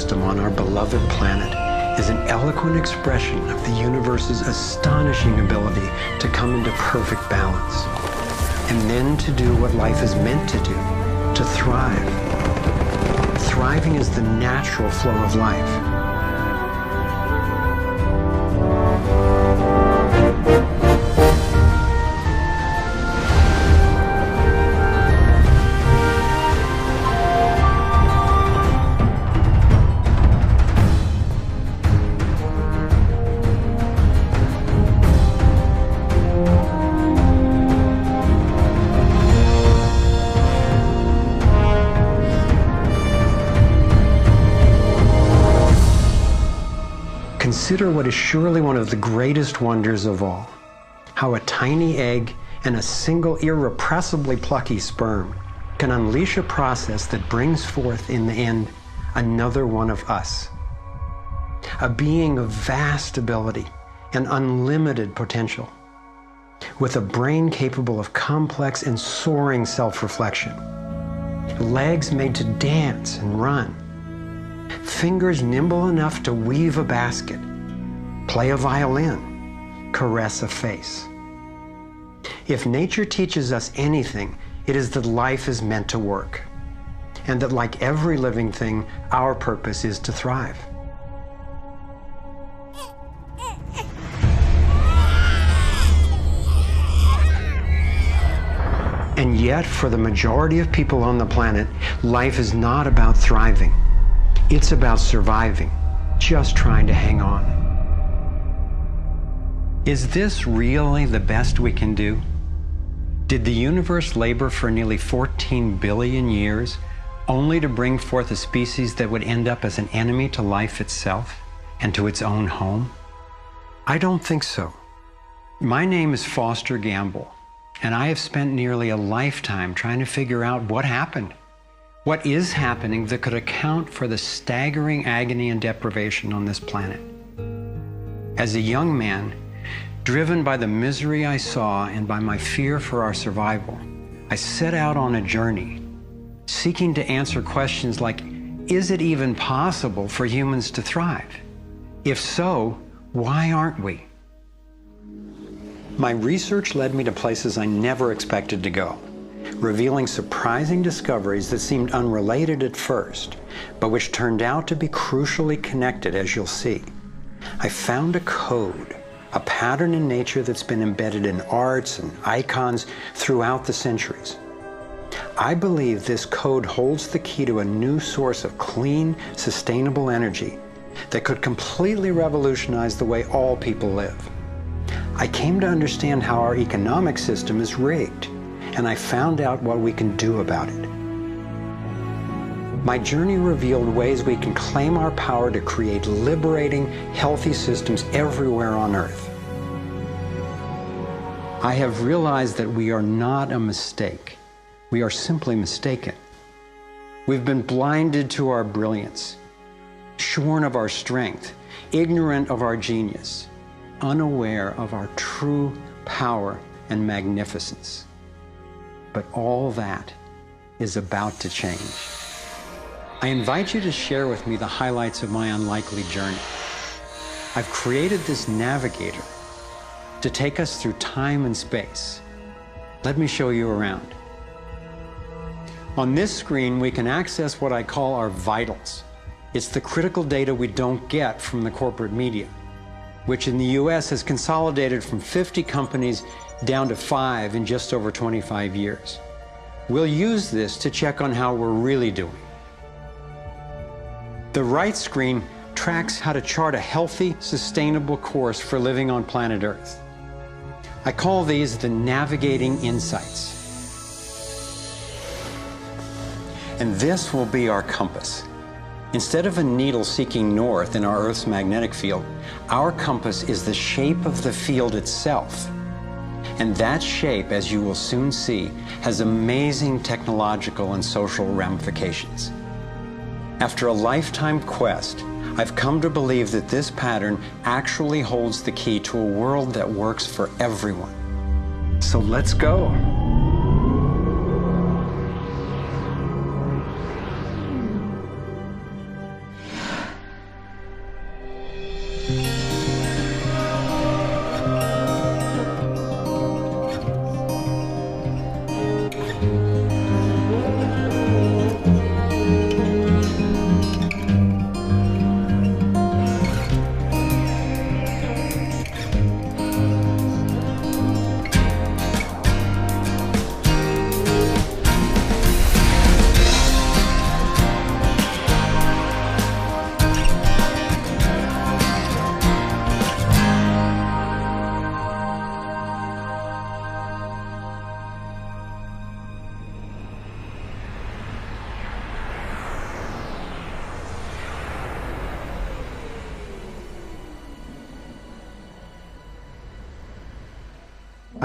system on our beloved planet is an eloquent expression of the universe's astonishing ability to come into perfect balance, and then to do what life is meant to do, to thrive. Thriving is the natural flow of life. Consider what is surely one of the greatest wonders of all, how a tiny egg and a single irrepressibly plucky sperm can unleash a process that brings forth in the end another one of us. A being of vast ability and unlimited potential, with a brain capable of complex and soaring self-reflection, legs made to dance and run, fingers nimble enough to weave a basket, play a violin, caress a face. If nature teaches us anything, it is that life is meant to work, and that like every living thing, our purpose is to thrive. And yet, for the majority of people on the planet, life is not about thriving. It's about surviving, just trying to hang on. Is this really the best we can do? Did the universe labor for nearly 14 billion years only to bring forth a species that would end up as an enemy to life itself and to its own home? I don't think so. My name is Foster Gamble, and I have spent nearly a lifetime trying to figure out what happened. What is happening that could account for the staggering agony and deprivation on this planet? As a young man, driven by the misery I saw and by my fear for our survival, I set out on a journey, seeking to answer questions like, is it even possible for humans to thrive? If so, why aren't we? My research led me to places I never expected to go, revealing surprising discoveries that seemed unrelated at first, but which turned out to be crucially connected, as you'll see. I found a code, a pattern in nature that's been embedded in arts and icons throughout the centuries. I believe this code holds the key to a new source of clean, sustainable energy that could completely revolutionize the way all people live. I came to understand how our economic system is rigged, and I found out what we can do about it. My journey revealed ways we can claim our power to create liberating, healthy systems everywhere on Earth. I have realized that we are not a mistake. We are simply mistaken. We've been blinded to our brilliance, shorn of our strength, ignorant of our genius, unaware of our true power and magnificence. But all that is about to change. I invite you to share with me the highlights of my unlikely journey. I've created this navigator to take us through time and space. Let me show you around. On this screen, we can access what I call our vitals. It's the critical data we don't get from the corporate media, which in the US has consolidated from 50 companies down to 5 in just over 25 years. We'll use this to check on how we're really doing. The right screen tracks how to chart a healthy, sustainable course for living on planet Earth. I call these the navigating insights. And this will be our compass. Instead of a needle seeking north in our Earth's magnetic field, our compass is the shape of the field itself. And that shape, as you will soon see, has amazing technological and social ramifications. After a lifetime quest, I've come to believe that this pattern actually holds the key to a world that works for everyone. So let's go.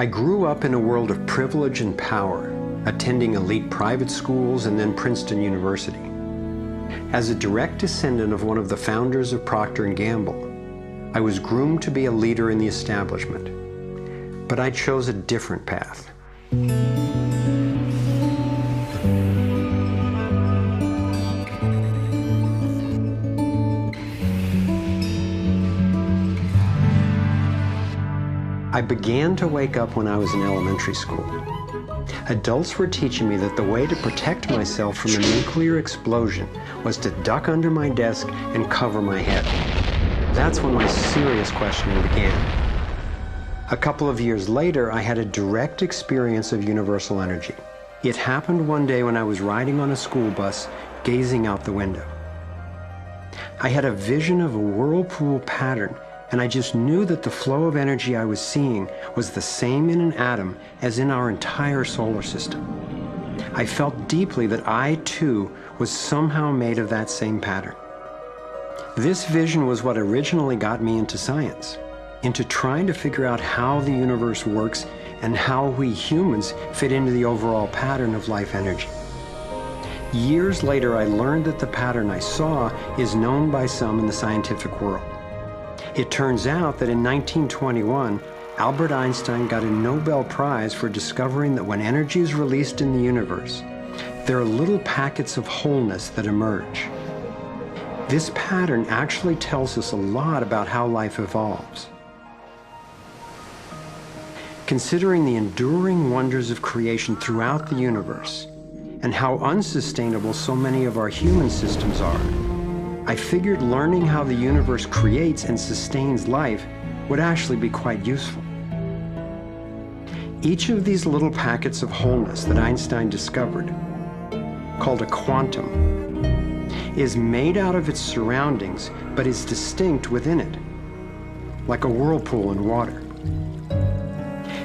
I grew up in a world of privilege and power, attending elite private schools and then Princeton University. As a direct descendant of one of the founders of Procter & Gamble, I was groomed to be a leader in the establishment. But I chose a different path. I began to wake up when I was in elementary school. Adults were teaching me that the way to protect myself from a nuclear explosion was to duck under my desk and cover my head. That's when my serious questioning began. A couple of years later, I had a direct experience of universal energy. It happened one day when I was riding on a school bus, gazing out the window. I had a vision of a whirlpool pattern, and I just knew that the flow of energy I was seeing was the same in an atom as in our entire solar system. I felt deeply that I, too, was somehow made of that same pattern. This vision was what originally got me into science, into trying to figure out how the universe works and how we humans fit into the overall pattern of life energy. Years later, I learned that the pattern I saw is known by some in the scientific world. It turns out that in 1921, Albert Einstein got a Nobel Prize for discovering that when energy is released in the universe, there are little packets of wholeness that emerge. This pattern actually tells us a lot about how life evolves. Considering the enduring wonders of creation throughout the universe and how unsustainable so many of our human systems are, I figured learning how the universe creates and sustains life would actually be quite useful. Each of these little packets of wholeness that Einstein discovered, called a quantum, is made out of its surroundings, but is distinct within it, like a whirlpool in water.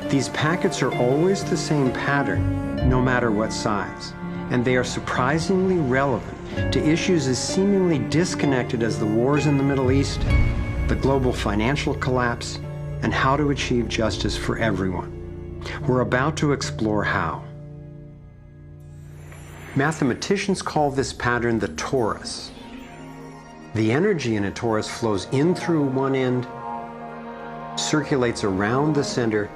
These packets are always the same pattern, no matter what size, and they are surprisingly relevant to issues as seemingly disconnected as the wars in the Middle East, the global financial collapse, and how to achieve justice for everyone. We're about to explore how. Mathematicians call this pattern the torus. The energy in a torus flows in through one end, circulates around the center,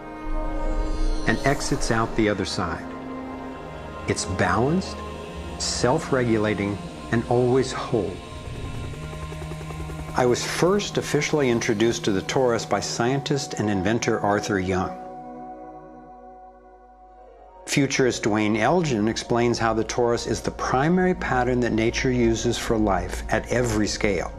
and exits out the other side. It's balanced, self-regulating, and always whole. I was first officially introduced to the torus by scientist and inventor Arthur Young. Futurist Dwayne Elgin explains how the torus is the primary pattern that nature uses for life at every scale.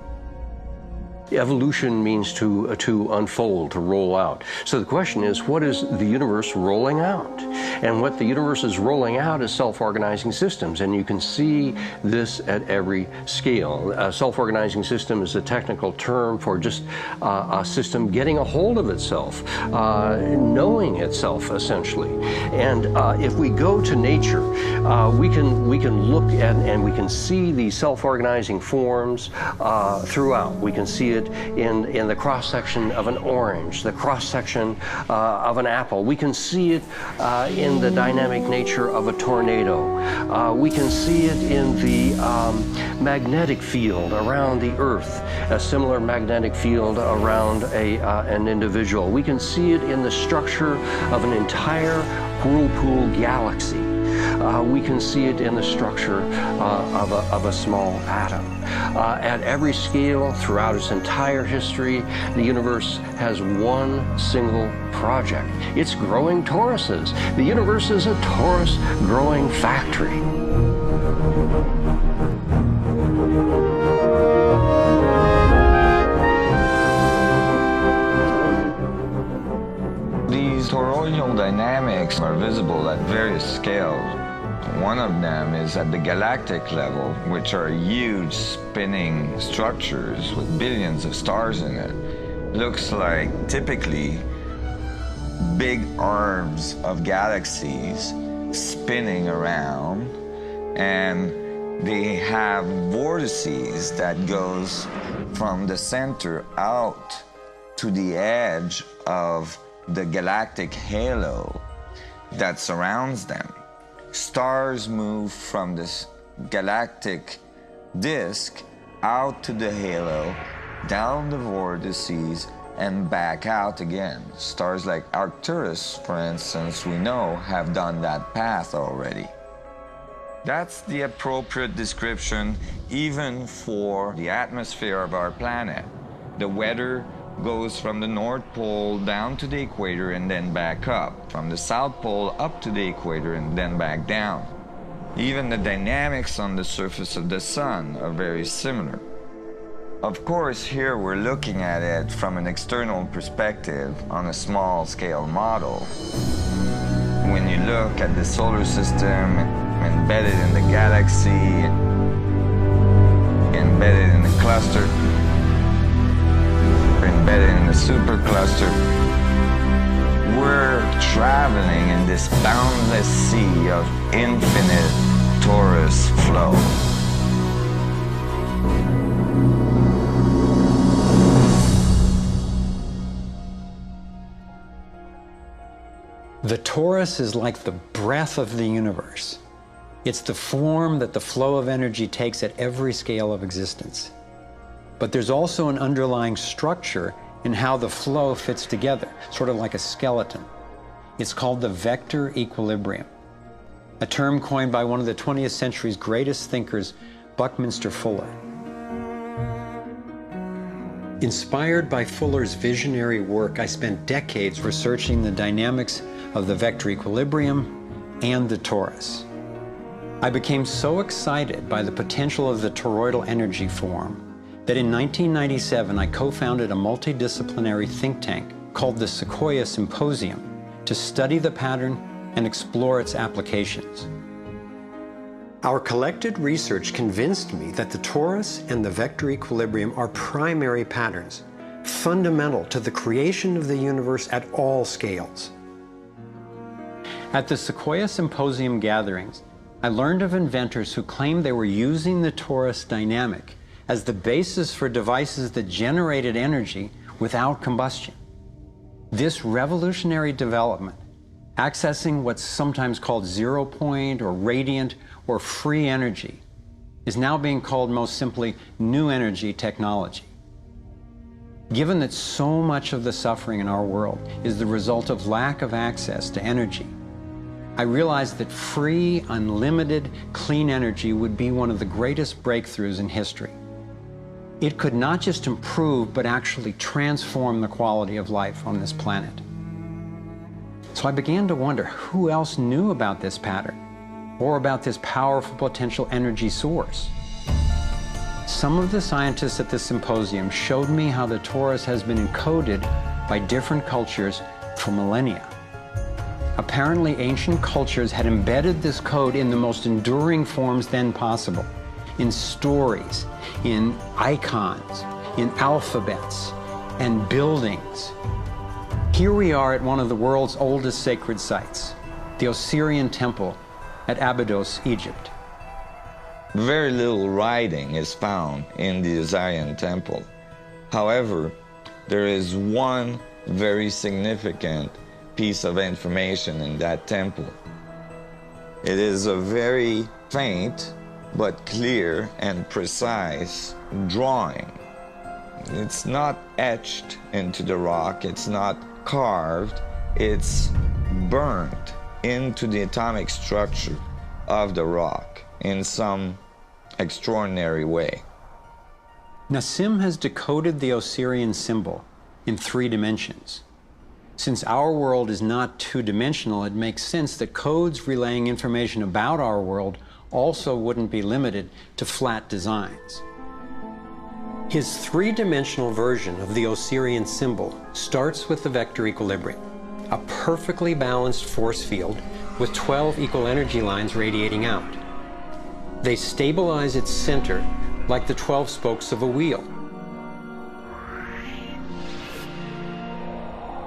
Evolution means to unfold, to roll out. So the question is, what is the universe rolling out? And what the universe is rolling out is self-organizing systems, and you can see this at every scale. A self-organizing system is a technical term for just a system getting a hold of itself, knowing itself, essentially. And if we go to nature, we can look at and we can see these self-organizing forms throughout. We can see it in the cross-section of an orange, the cross-section of an apple. We can see it in the dynamic nature of a tornado. We can see it in the magnetic field around the Earth, a similar magnetic field around an individual. We can see it in the structure of an entire whirlpool galaxy. We can see it in the structure of a small atom. At every scale, throughout its entire history, the universe has one single project. It's growing toruses. The universe is a torus growing factory. These toroidal dynamics are visible at various scales. One of them is at the galactic level, which are huge spinning structures with billions of stars in it. Looks like typically big arms of galaxies spinning around, and they have vortices that goes from the center out to the edge of the galactic halo that surrounds them. Stars move from this galactic disk out to the halo, down the vortices, and back out again. Stars like Arcturus, for instance, we know have done that path already. That's the appropriate description even for the atmosphere of our planet. The weather goes from the North Pole down to the equator and then back up, from the South Pole up to the equator and then back down. Even the dynamics on the surface of the sun are very similar. Of course, here we're looking at it from an external perspective on a small scale model. When you look at the solar system embedded in the galaxy, embedded in the cluster, embedded in the supercluster, we're traveling in this boundless sea of infinite torus flow. The torus is like the breath of the universe. It's the form that the flow of energy takes at every scale of existence. But there's also an underlying structure in how the flow fits together, sort of like a skeleton. It's called the vector equilibrium, a term coined by one of the 20th century's greatest thinkers, Buckminster Fuller. Inspired by Fuller's visionary work, I spent decades researching the dynamics of the vector equilibrium and the torus. I became so excited by the potential of the toroidal energy form that in 1997 I co-founded a multidisciplinary think tank called the Sequoia Symposium to study the pattern and explore its applications. Our collected research convinced me that the torus and the vector equilibrium are primary patterns, fundamental to the creation of the universe at all scales. At the Sequoia Symposium gatherings, I learned of inventors who claimed they were using the torus dynamic as the basis for devices that generated energy without combustion. This revolutionary development, accessing what's sometimes called zero point or radiant or free energy, is now being called most simply new energy technology. Given that so much of the suffering in our world is the result of lack of access to energy, I realized that free, unlimited, clean energy would be one of the greatest breakthroughs in history. It could not just improve, but actually transform the quality of life on this planet. So I began to wonder who else knew about this pattern or about this powerful potential energy source. Some of the scientists at this symposium showed me how the torus has been encoded by different cultures for millennia. Apparently, ancient cultures had embedded this code in the most enduring forms then possible, in stories, in icons, in alphabets, and buildings. Here we are at one of the world's oldest sacred sites, the Osirian Temple at Abydos, Egypt. Very little writing is found in the Osirian Temple. However, there is one very significant piece of information in that temple. It is a very faint but clear and precise drawing. It's not etched into the rock, it's not carved, it's burnt into the atomic structure of the rock in some extraordinary way. Nassim has decoded the Osirian symbol in 3 dimensions. Since our world is not two-dimensional, it makes sense that codes relaying information about our world also wouldn't be limited to flat designs. His 3-dimensional version of the Osirian symbol starts with the vector equilibrium, a perfectly balanced force field with 12 equal energy lines radiating out. They stabilize its center like the 12 spokes of a wheel.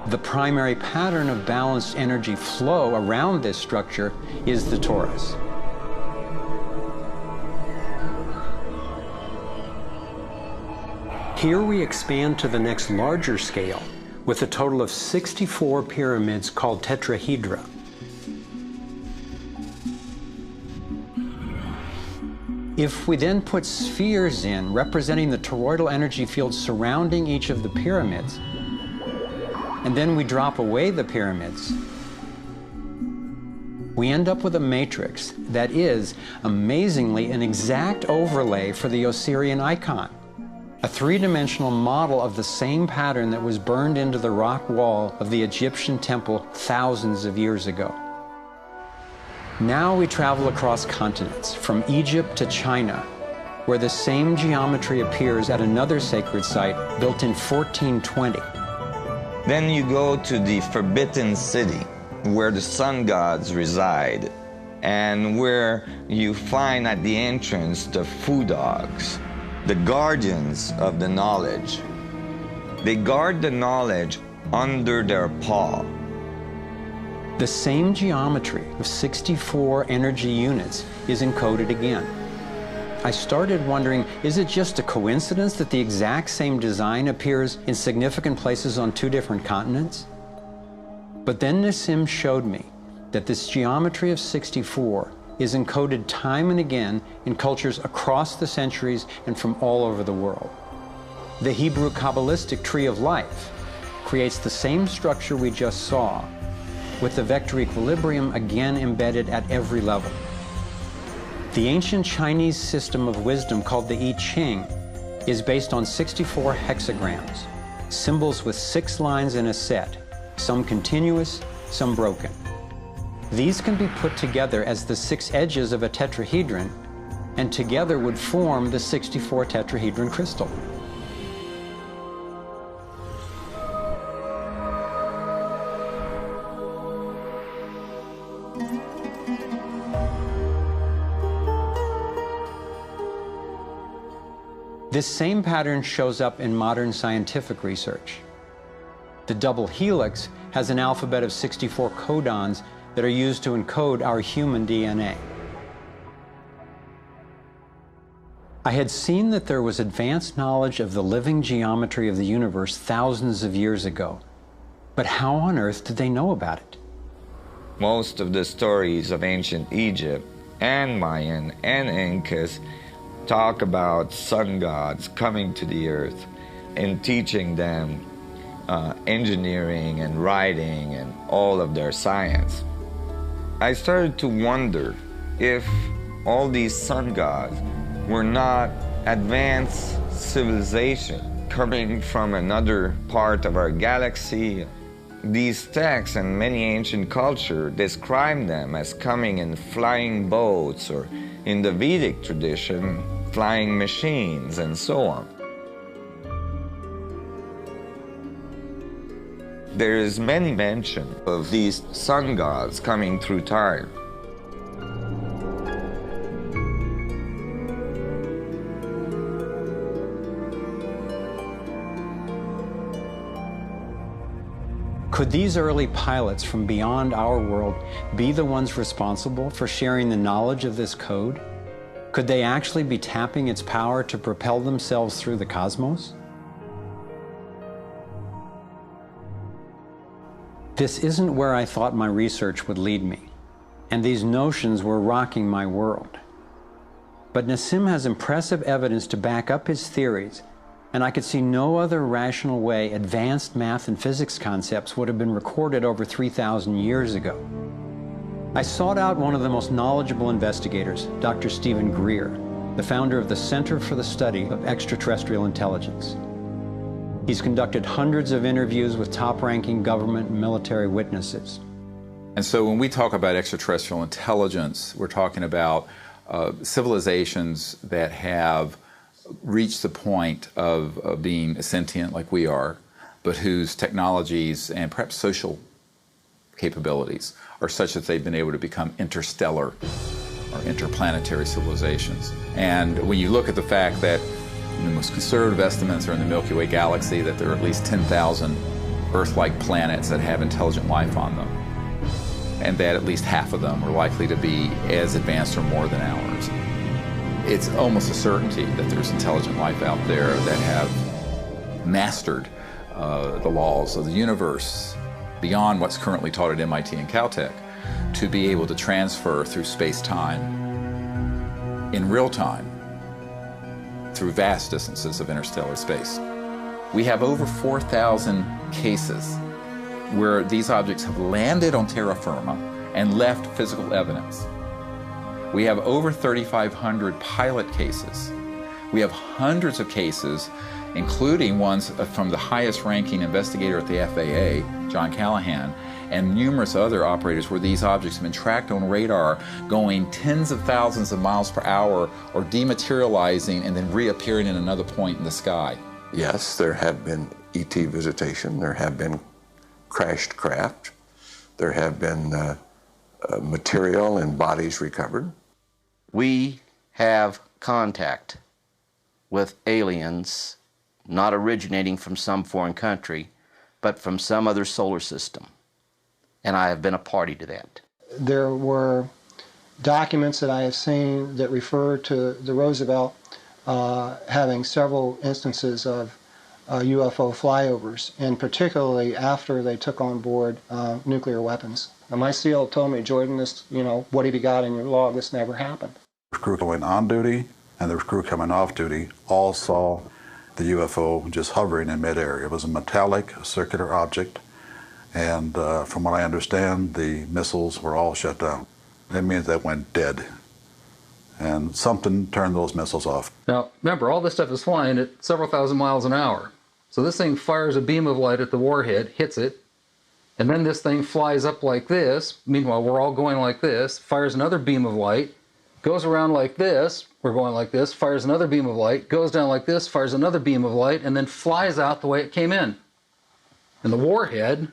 The primary pattern of balanced energy flow around this structure is the torus. Here we expand to the next larger scale, with a total of 64 pyramids called tetrahedra. If we then put spheres in, representing the toroidal energy field surrounding each of the pyramids, and then we drop away the pyramids, we end up with a matrix that is, amazingly, an exact overlay for the Osirian icon, a three-dimensional model of the same pattern that was burned into the rock wall of the Egyptian temple thousands of years ago. Now we travel across continents, from Egypt to China, where the same geometry appears at another sacred site built in 1420. Then you go to the Forbidden City, where the sun gods reside, and where you find at the entrance the Fu dogs, the guardians of the knowledge. They guard the knowledge under their paw. The same geometry of 64 energy units is encoded again. I started wondering, is it just a coincidence that the exact same design appears in significant places on two different continents? But then Nassim showed me that this geometry of 64 is encoded time and again in cultures across the centuries and from all over the world. The Hebrew Kabbalistic tree of life creates the same structure we just saw, with the vector equilibrium again embedded at every level. The ancient Chinese system of wisdom called the I Ching is based on 64 hexagrams, symbols with 6 lines in a set, some continuous, some broken. These can be put together as the 6 edges of a tetrahedron, and together would form the 64 tetrahedron crystal. This same pattern shows up in modern scientific research. The double helix has an alphabet of 64 codons that are used to encode our human DNA. I had seen that there was advanced knowledge of the living geometry of the universe thousands of years ago, but how on earth did they know about it? Most of the stories of ancient Egypt and Mayan and Incas talk about sun gods coming to the earth and teaching them engineering and writing and all of their science. I started to wonder if all these sun gods were not advanced civilization coming from another part of our galaxy. These texts and many ancient cultures describe them as coming in flying boats, or in the Vedic tradition, flying machines, and so on. There is many mention of these sun gods coming through time. Could these early pilots from beyond our world be the ones responsible for sharing the knowledge of this code? Could they actually be tapping its power to propel themselves through the cosmos? This isn't where I thought my research would lead me, and these notions were rocking my world. But Nassim has impressive evidence to back up his theories, and I could see no other rational way advanced math and physics concepts would have been recorded over 3,000 years ago. I sought out one of the most knowledgeable investigators, Dr. Stephen Greer, the founder of the Center for the Study of Extraterrestrial Intelligence. He's conducted hundreds of interviews with top-ranking government and military witnesses. And so when we talk about extraterrestrial intelligence, we're talking about civilizations that have reached the point of being sentient like we are, but whose technologies and perhaps social capabilities are such that they've been able to become interstellar or interplanetary civilizations. And when you look at the fact that the most conservative estimates are in the Milky Way galaxy that there are at least 10,000 Earth-like planets that have intelligent life on them, and that at least half of them are likely to be as advanced or more than ours. It's almost a certainty that there's intelligent life out there that have mastered the laws of the universe beyond what's currently taught at MIT and Caltech, to be able to transfer through space-time in real time through vast distances of interstellar space. We have over 4,000 cases where these objects have landed on terra firma and left physical evidence. We have over 3,500 pilot cases. We have hundreds of cases, including ones from the highest ranking investigator at the FAA, John Callahan, and numerous other operators where these objects have been tracked on radar going tens of thousands of miles per hour or dematerializing and then reappearing in another point in the sky. Yes, there have been ET visitation, there have been crashed craft, there have been material and bodies recovered. We have contact with aliens not originating from some foreign country, but from some other solar system. And I have been a party to that. There were documents that I have seen that refer to the Roosevelt having several instances of UFO flyovers, and particularly after they took on board nuclear weapons. And my SEAL told me, Jordan, this, what have you got in your log? This never happened. The crew going on duty and the crew coming off duty all saw the UFO just hovering in midair. It was a metallic circular object, and from what I understand, the missiles were all shut down. That means they went dead, and something turned those missiles off. Now, remember, all this stuff is flying at several thousand miles an hour. So this thing fires a beam of light at the warhead, hits it, and then this thing flies up like this. Meanwhile, we're all going like this, fires another beam of light, goes around like this, we're going like this, fires another beam of light, goes down like this, fires another beam of light, and then flies out the way it came in. And the warhead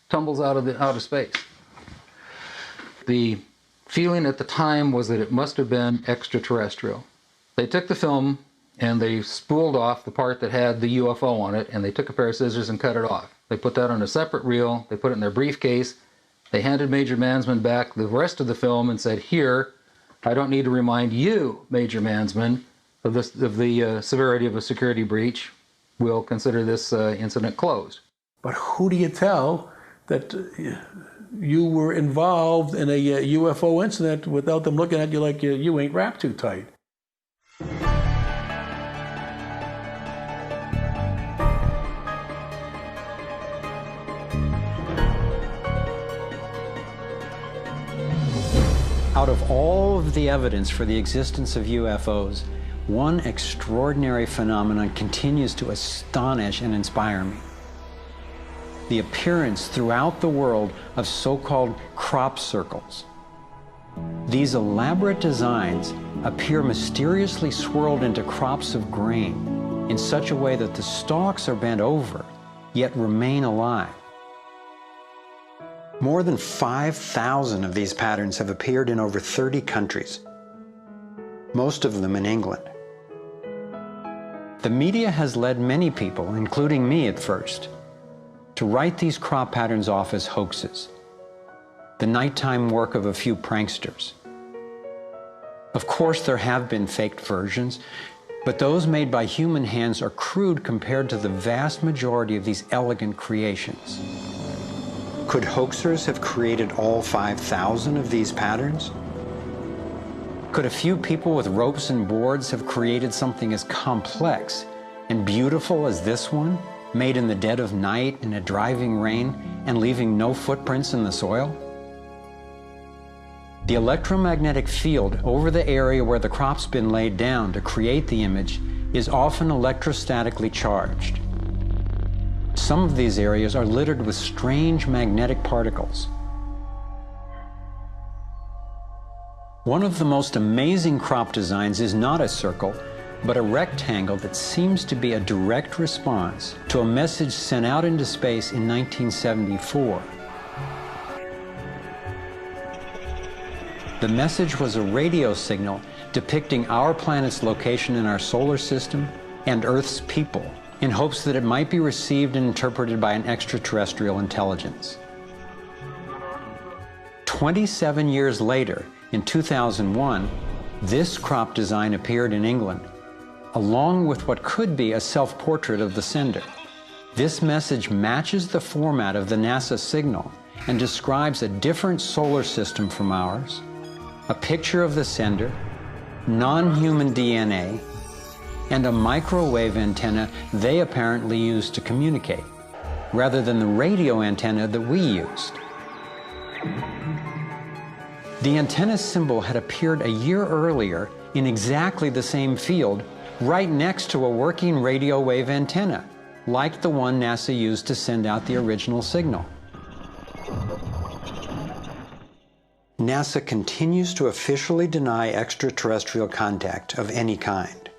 tumbles out of space. The feeling at the time was that it must have been extraterrestrial. They took the film and they spooled off the part that had the UFO on it, and they took a pair of scissors and cut it off. They put that on a separate reel, they put it in their briefcase, they handed Major Mansman back the rest of the film and said, "Here, I don't need to remind you, Major Mansman, of the severity of a security breach. We'll consider this incident closed." But who do you tell that you were involved in a UFO incident without them looking at you like you ain't wrapped too tight? Out of all of the evidence for the existence of UFOs, one extraordinary phenomenon continues to astonish and inspire me. The appearance throughout the world of so-called crop circles. These elaborate designs appear mysteriously swirled into crops of grain in such a way that the stalks are bent over, yet remain alive. More than 5,000 of these patterns have appeared in over 30 countries, most of them in England. The media has led many people, including me at first, to write these crop patterns off as hoaxes, the nighttime work of a few pranksters. Of course, there have been faked versions, but those made by human hands are crude compared to the vast majority of these elegant creations. Could hoaxers have created all 5,000 of these patterns? Could a few people with ropes and boards have created something as complex and beautiful as this one, made in the dead of night in a driving rain and leaving no footprints in the soil? The electromagnetic field over the area where the crop's been laid down to create the image is often electrostatically charged. Some of these areas are littered with strange magnetic particles. One of the most amazing crop designs is not a circle, but a rectangle that seems to be a direct response to a message sent out into space in 1974. The message was a radio signal depicting our planet's location in our solar system and Earth's people, in hopes that it might be received and interpreted by an extraterrestrial intelligence. 27 years later, in 2001, this crop design appeared in England, along with what could be a self-portrait of the sender. This message matches the format of the NASA signal and describes a different solar system from ours, a picture of the sender, non-human DNA, and a microwave antenna they apparently used to communicate, rather than the radio antenna that we used. The antenna symbol had appeared a year earlier in exactly the same field, right next to a working radio wave antenna, like the one NASA used to send out the original signal. NASA continues to officially deny extraterrestrial contact of any kind.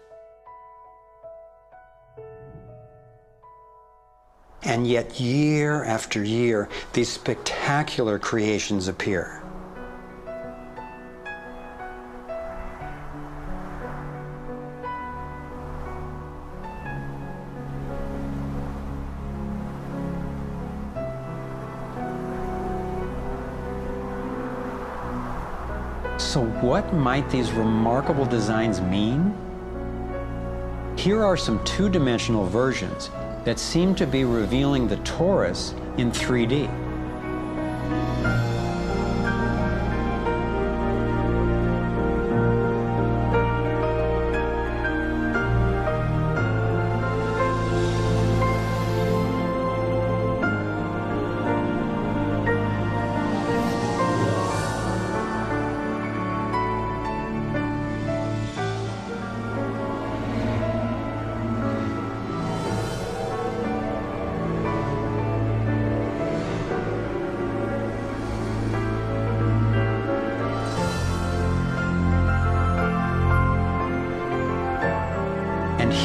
And yet, year after year, these spectacular creations appear. So what might these remarkable designs mean? Here are some two-dimensional versions that seem to be revealing the torus in 3D.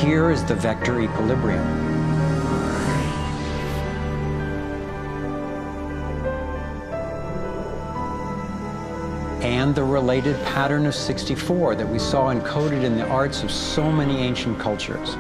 Here is the vector equilibrium. And the related pattern of 64 that we saw encoded in the arts of so many ancient cultures.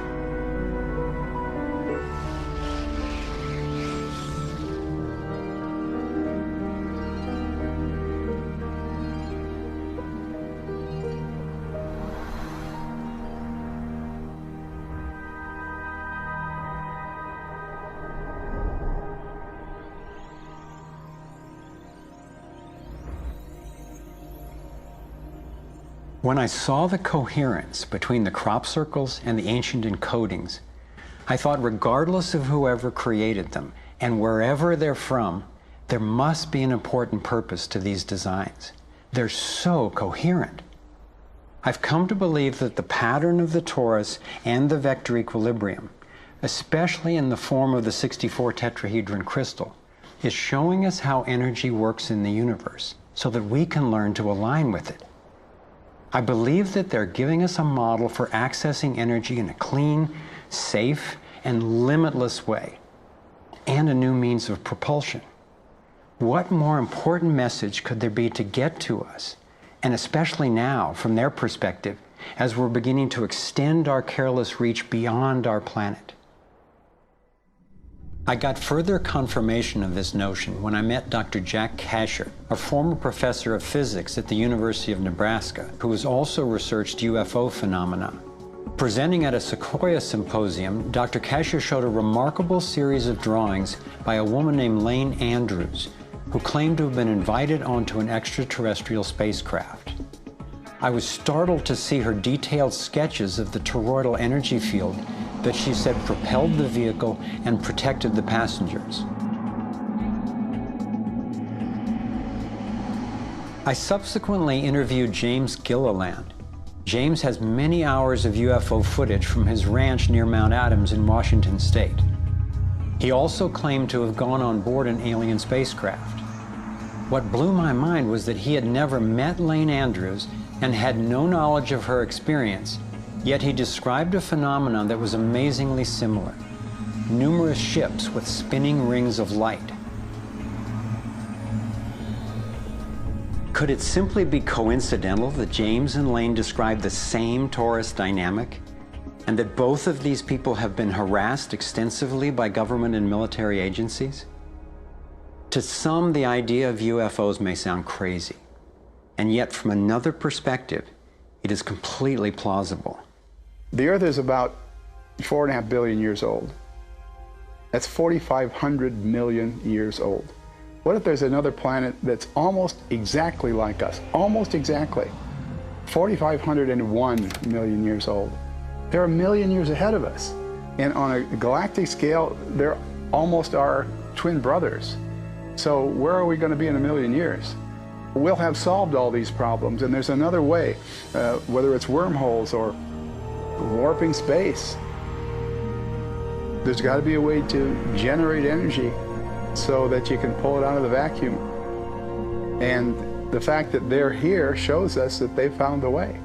When I saw the coherence between the crop circles and the ancient encodings, I thought regardless of whoever created them and wherever they're from, there must be an important purpose to these designs. They're so coherent. I've come to believe that the pattern of the torus and the vector equilibrium, especially in the form of the 64 tetrahedron crystal, is showing us how energy works in the universe so that we can learn to align with it. I believe that they're giving us a model for accessing energy in a clean, safe, and limitless way, and a new means of propulsion. What more important message could there be to get to us, and especially now, from their perspective, as we're beginning to extend our careless reach beyond our planet? I got further confirmation of this notion when I met Dr. Jack Kasher, a former professor of physics at the University of Nebraska, who has also researched UFO phenomena. Presenting at a Sequoia symposium, Dr. Kasher showed a remarkable series of drawings by a woman named Lane Andrews, who claimed to have been invited onto an extraterrestrial spacecraft. I was startled to see her detailed sketches of the toroidal energy field that she said propelled the vehicle and protected the passengers. I subsequently interviewed James Gilliland. James has many hours of UFO footage from his ranch near Mount Adams in Washington State. He also claimed to have gone on board an alien spacecraft. What blew my mind was that he had never met Lane Andrews and had no knowledge of her experience, yet he described a phenomenon that was amazingly similar: numerous ships with spinning rings of light. Could it simply be coincidental that James and Lane described the same torus dynamic, and that both of these people have been harassed extensively by government and military agencies? To some, the idea of UFOs may sound crazy, and yet from another perspective, it is completely plausible. The Earth is about 4.5 billion years old. That's 4,500 million years old. What if there's another planet that's almost exactly like us? Almost exactly. 4,501 million years old. They're a million years ahead of us. And on a galactic scale, they're almost our twin brothers. So where are we going to be in a million years? We'll have solved all these problems, and there's another way, whether it's wormholes or warping space. There's got to be a way to generate energy so that you can pull it out of the vacuum. And the fact that they're here shows us that they've found a way.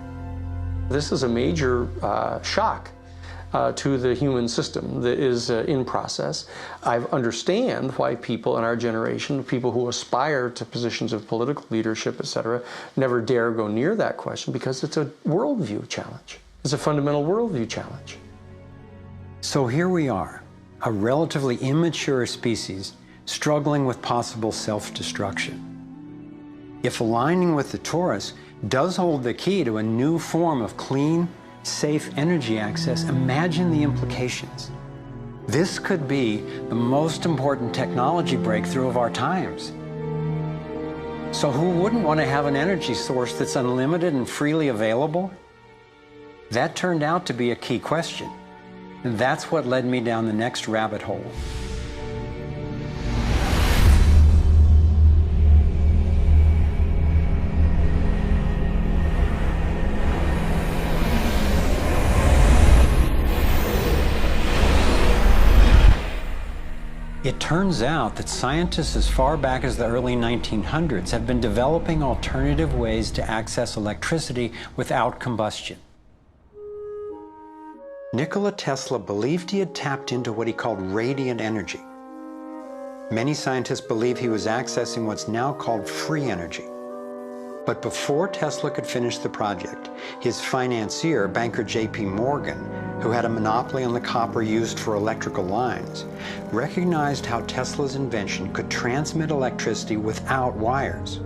This is a major shock to the human system that is in process. I understand why people in our generation, people who aspire to positions of political leadership, etc., never dare go near that question, because it's a worldview challenge. It's a fundamental worldview challenge. So here we are, a relatively immature species struggling with possible self-destruction. If aligning with the torus does hold the key to a new form of clean, safe energy access, imagine the implications. This could be the most important technology breakthrough of our times. So who wouldn't want to have an energy source that's unlimited and freely available? That turned out to be a key question. And that's what led me down the next rabbit hole. It turns out that scientists as far back as the early 1900s have been developing alternative ways to access electricity without combustion. Nikola Tesla believed he had tapped into what he called radiant energy. Many scientists believe he was accessing what's now called free energy. But before Tesla could finish the project, his financier, banker J.P. Morgan, who had a monopoly on the copper used for electrical lines, recognized how Tesla's invention could transmit electricity without wires.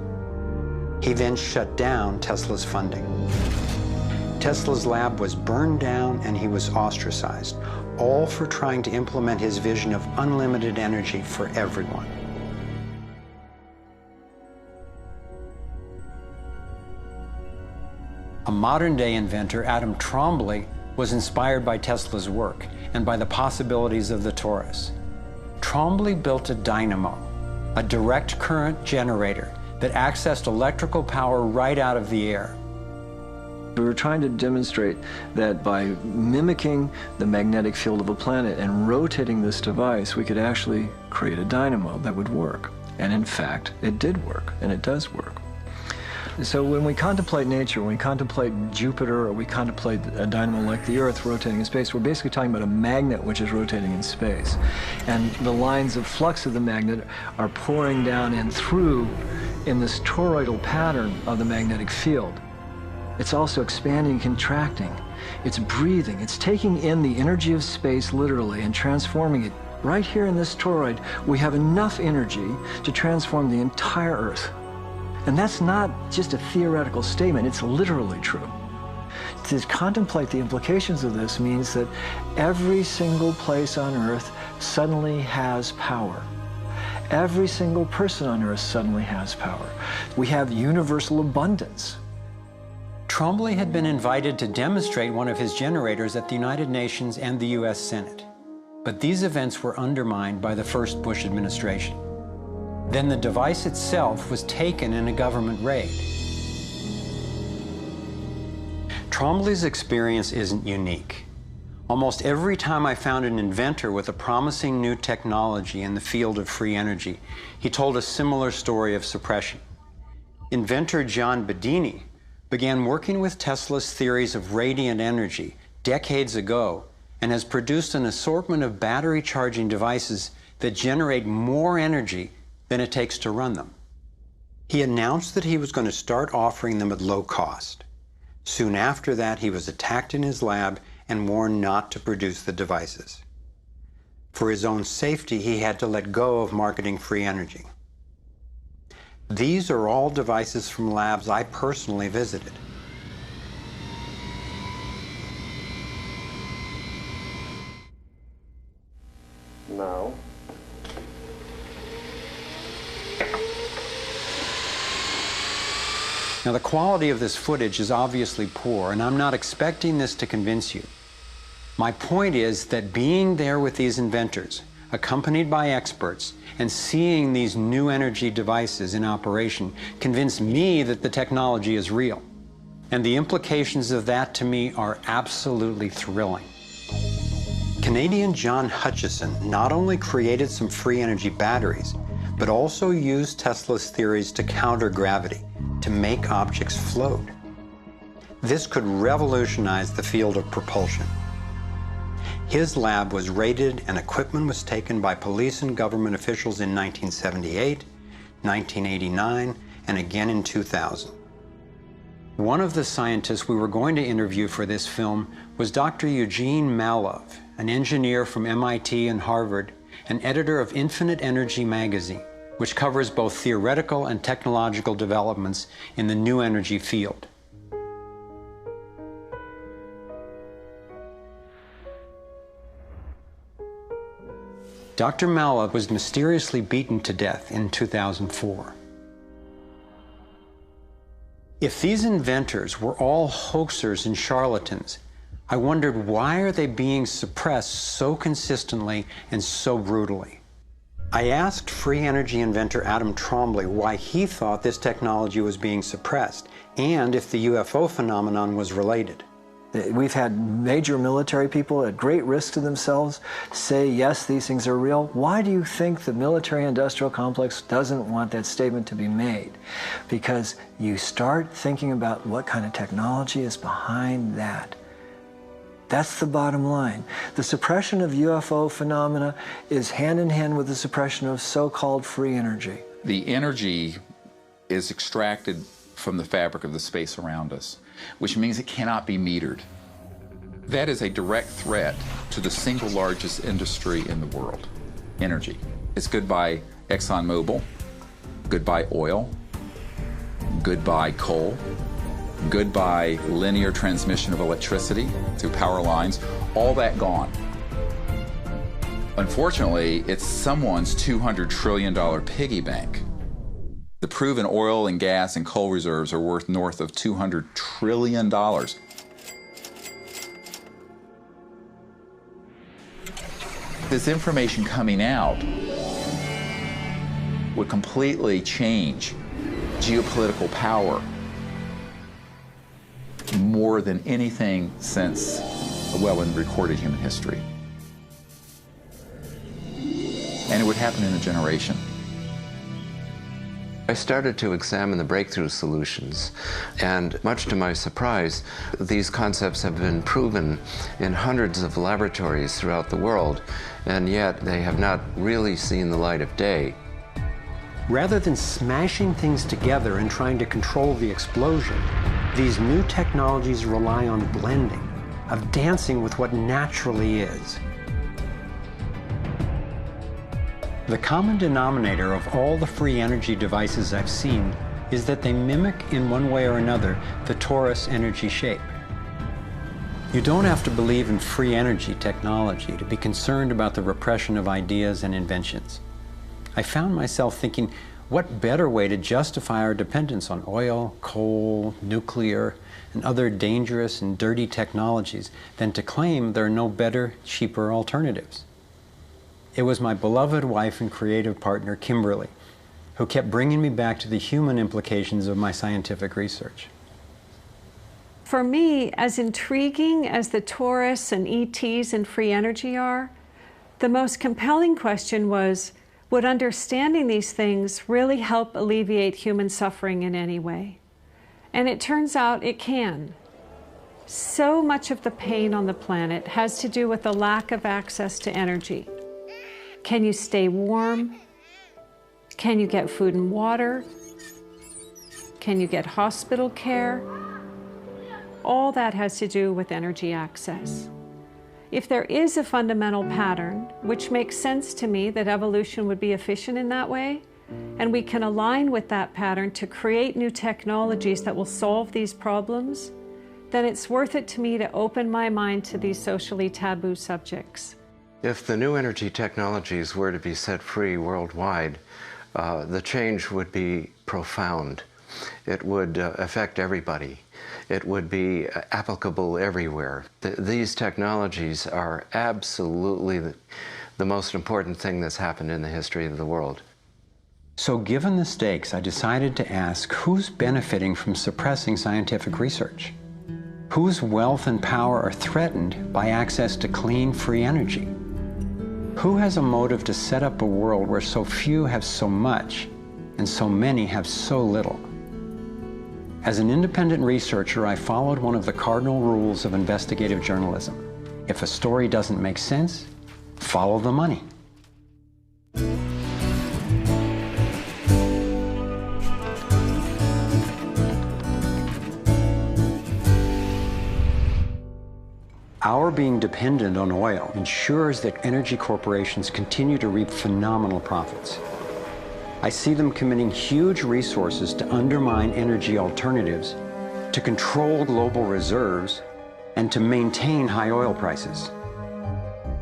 He then shut down Tesla's funding. Tesla's lab was burned down and he was ostracized, all for trying to implement his vision of unlimited energy for everyone. A modern-day inventor, Adam Trombley, was inspired by Tesla's work and by the possibilities of the torus. Trombley built a dynamo, a direct current generator that accessed electrical power right out of the air. We were trying to demonstrate that by mimicking the magnetic field of a planet and rotating this device, we could actually create a dynamo that would work. And in fact, it did work, and it does work. So when we contemplate nature, when we contemplate Jupiter, or we contemplate a dynamo like the Earth rotating in space, we're basically talking about a magnet which is rotating in space. And the lines of flux of the magnet are pouring down and through in this toroidal pattern of the magnetic field. It's also expanding and contracting. It's breathing. It's taking in the energy of space literally and transforming it. Right here in this toroid, we have enough energy to transform the entire Earth. And that's not just a theoretical statement, it's literally true. To contemplate the implications of this means that every single place on Earth suddenly has power. Every single person on Earth suddenly has power. We have universal abundance. Trombley had been invited to demonstrate one of his generators at the United Nations and the US Senate. But these events were undermined by the first Bush administration. Then the device itself was taken in a government raid. Trombley's experience isn't unique. Almost every time I found an inventor with a promising new technology in the field of free energy, he told a similar story of suppression. Inventor John Bedini began working with Tesla's theories of radiant energy decades ago and has produced an assortment of battery charging devices that generate more energy than it takes to run them. He announced that he was going to start offering them at low cost. Soon after that, he was attacked in his lab and warned not to produce the devices. For his own safety, he had to let go of marketing free energy. These are all devices from labs I personally visited. Now, Now, the quality of this footage is obviously poor, and I'm not expecting this to convince you. My point is that being there with these inventors, accompanied by experts, and seeing these new energy devices in operation convinced me that the technology is real. And the implications of that to me are absolutely thrilling. Canadian John Hutchison not only created some free energy batteries, but also used Tesla's theories to counter gravity, to make objects float. This could revolutionize the field of propulsion. His lab was raided and equipment was taken by police and government officials in 1978, 1989, and again in 2000. One of the scientists we were going to interview for this film was Dr. Eugene Malov, an engineer from MIT and Harvard, and editor of Infinite Energy magazine, which covers both theoretical and technological developments in the new energy field. Dr. Malov was mysteriously beaten to death in 2004. If these inventors were all hoaxers and charlatans, I wondered, why are they being suppressed so consistently and so brutally? I asked free energy inventor Adam Trombley why he thought this technology was being suppressed, and if the UFO phenomenon was related. We've had major military people at great risk to themselves say, yes, these things are real. Why do you think the military-industrial complex doesn't want that statement to be made? Because you start thinking about what kind of technology is behind that. That's the bottom line. The suppression of UFO phenomena is hand in hand with the suppression of so-called free energy. The energy is extracted from the fabric of the space around us, which means it cannot be metered. That is a direct threat to the single largest industry in the world, energy. It's goodbye ExxonMobil, goodbye oil, goodbye coal, goodbye linear transmission of electricity through power lines, all that gone. Unfortunately, it's someone's $200 trillion piggy bank. The proven oil and gas and coal reserves are worth north of $200 trillion. This information coming out would completely change geopolitical power more than anything since, well, in recorded human history. And it would happen in a generation. I started to examine the breakthrough solutions, and much to my surprise, these concepts have been proven in hundreds of laboratories throughout the world, and yet they have not really seen the light of day. Rather than smashing things together and trying to control the explosion, these new technologies rely on blending, of dancing with what naturally is. The common denominator of all the free energy devices I've seen is that they mimic, in one way or another, the torus energy shape. You don't have to believe in free energy technology to be concerned about the repression of ideas and inventions. I found myself thinking, what better way to justify our dependence on oil, coal, nuclear, and other dangerous and dirty technologies than to claim there are no better, cheaper alternatives? It was my beloved wife and creative partner, Kimberly, who kept bringing me back to the human implications of my scientific research. For me, as intriguing as the torus and ETs and free energy are, the most compelling question was, would understanding these things really help alleviate human suffering in any way? And it turns out it can. So much of the pain on the planet has to do with the lack of access to energy. Can you stay warm? Can you get food and water? Can you get hospital care? All that has to do with energy access. If there is a fundamental pattern, which makes sense to me that evolution would be efficient in that way, and we can align with that pattern to create new technologies that will solve these problems, then it's worth it to me to open my mind to these socially taboo subjects. If the new energy technologies were to be set free worldwide, the change would be profound. it would affect everybody. It would be applicable everywhere. These technologies are absolutely the most important thing that's happened in the history of the world. So given the stakes, I decided to ask who's benefiting from suppressing scientific research? Whose wealth and power are threatened by access to clean, free energy? Who has a motive to set up a world where so few have so much and so many have so little? As an independent researcher, I followed one of the cardinal rules of investigative journalism. If a story doesn't make sense, follow the money. Our being dependent on oil ensures that energy corporations continue to reap phenomenal profits. I see them committing huge resources to undermine energy alternatives, to control global reserves, and to maintain high oil prices.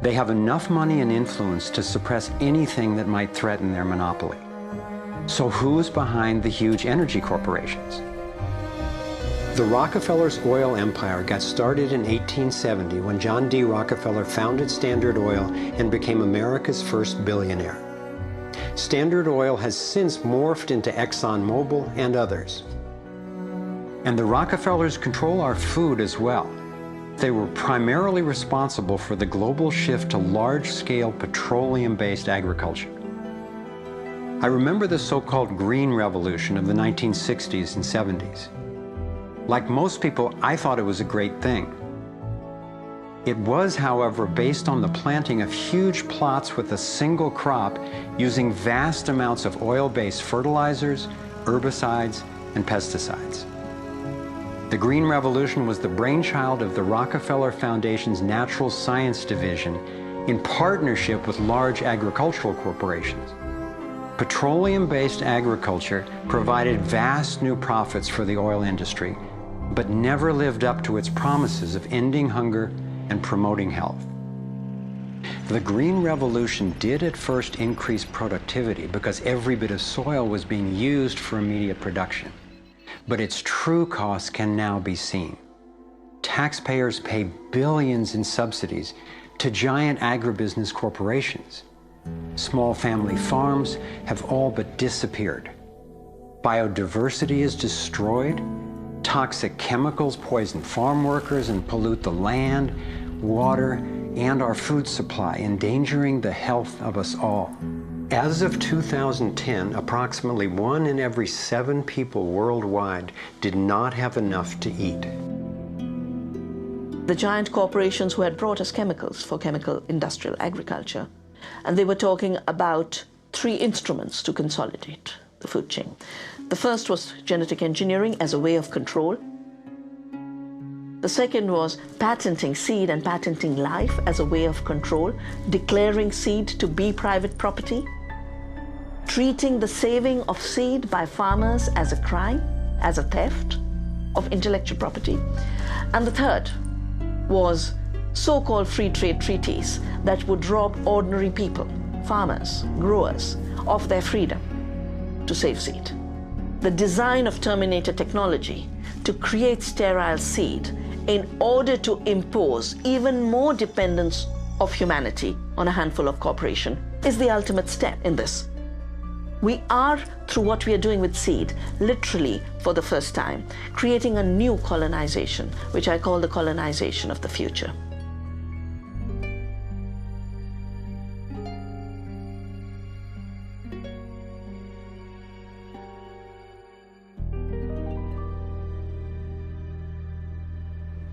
They have enough money and influence to suppress anything that might threaten their monopoly. So who's behind the huge energy corporations? The Rockefellers' oil empire got started in 1870 when John D. Rockefeller founded Standard Oil and became America's first billionaire. Standard Oil has since morphed into ExxonMobil and others. And the Rockefellers control our food as well. They were primarily responsible for the global shift to large-scale petroleum-based agriculture. I remember the so-called Green Revolution of the 1960s and 70s. Like most people, I thought it was a great thing. It was, however, based on the planting of huge plots with a single crop using vast amounts of oil-based fertilizers, herbicides, and pesticides. The Green Revolution was the brainchild of the Rockefeller Foundation's Natural Science Division in partnership with large agricultural corporations. Petroleum-based agriculture provided vast new profits for the oil industry, but never lived up to its promises of ending hunger and promoting health. The Green Revolution did at first increase productivity because every bit of soil was being used for immediate production. But its true costs can now be seen. Taxpayers pay billions in subsidies to giant agribusiness corporations. Small family farms have all but disappeared. Biodiversity is destroyed. Toxic chemicals poison farm workers and pollute the land, water, and our food supply, endangering the health of us all. As of 2010, approximately 1 in every 7 people worldwide did not have enough to eat. The giant corporations who had brought us chemicals for chemical industrial agriculture, and they were talking about 3 instruments to consolidate the food chain. The first was genetic engineering as a way of control. The second was patenting seed and patenting life as a way of control, declaring seed to be private property, treating the saving of seed by farmers as a crime, as a theft of intellectual property. And the third was so-called free trade treaties that would rob ordinary people, farmers, growers, of their freedom to save seed. The design of Terminator technology to create sterile seed in order to impose even more dependence of humanity on a handful of corporations is the ultimate step in this. We are, through what we are doing with seed, literally for the first time, creating a new colonization, which I call the colonization of the future.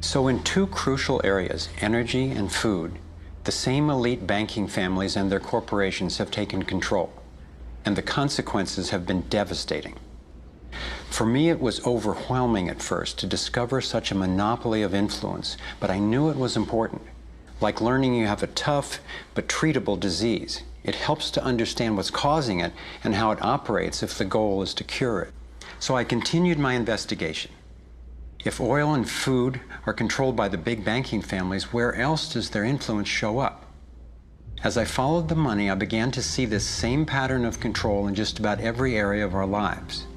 So in 2 crucial areas, energy and food, the same elite banking families and their corporations have taken control, and the consequences have been devastating. For me, it was overwhelming at first to discover such a monopoly of influence, but I knew it was important. Like learning you have a tough but treatable disease. It helps to understand what's causing it and how it operates if the goal is to cure it. So I continued my investigation. If oil and food are controlled by the big banking families, where else does their influence show up? As I followed the money, I began to see this same pattern of control in just about every area of our lives.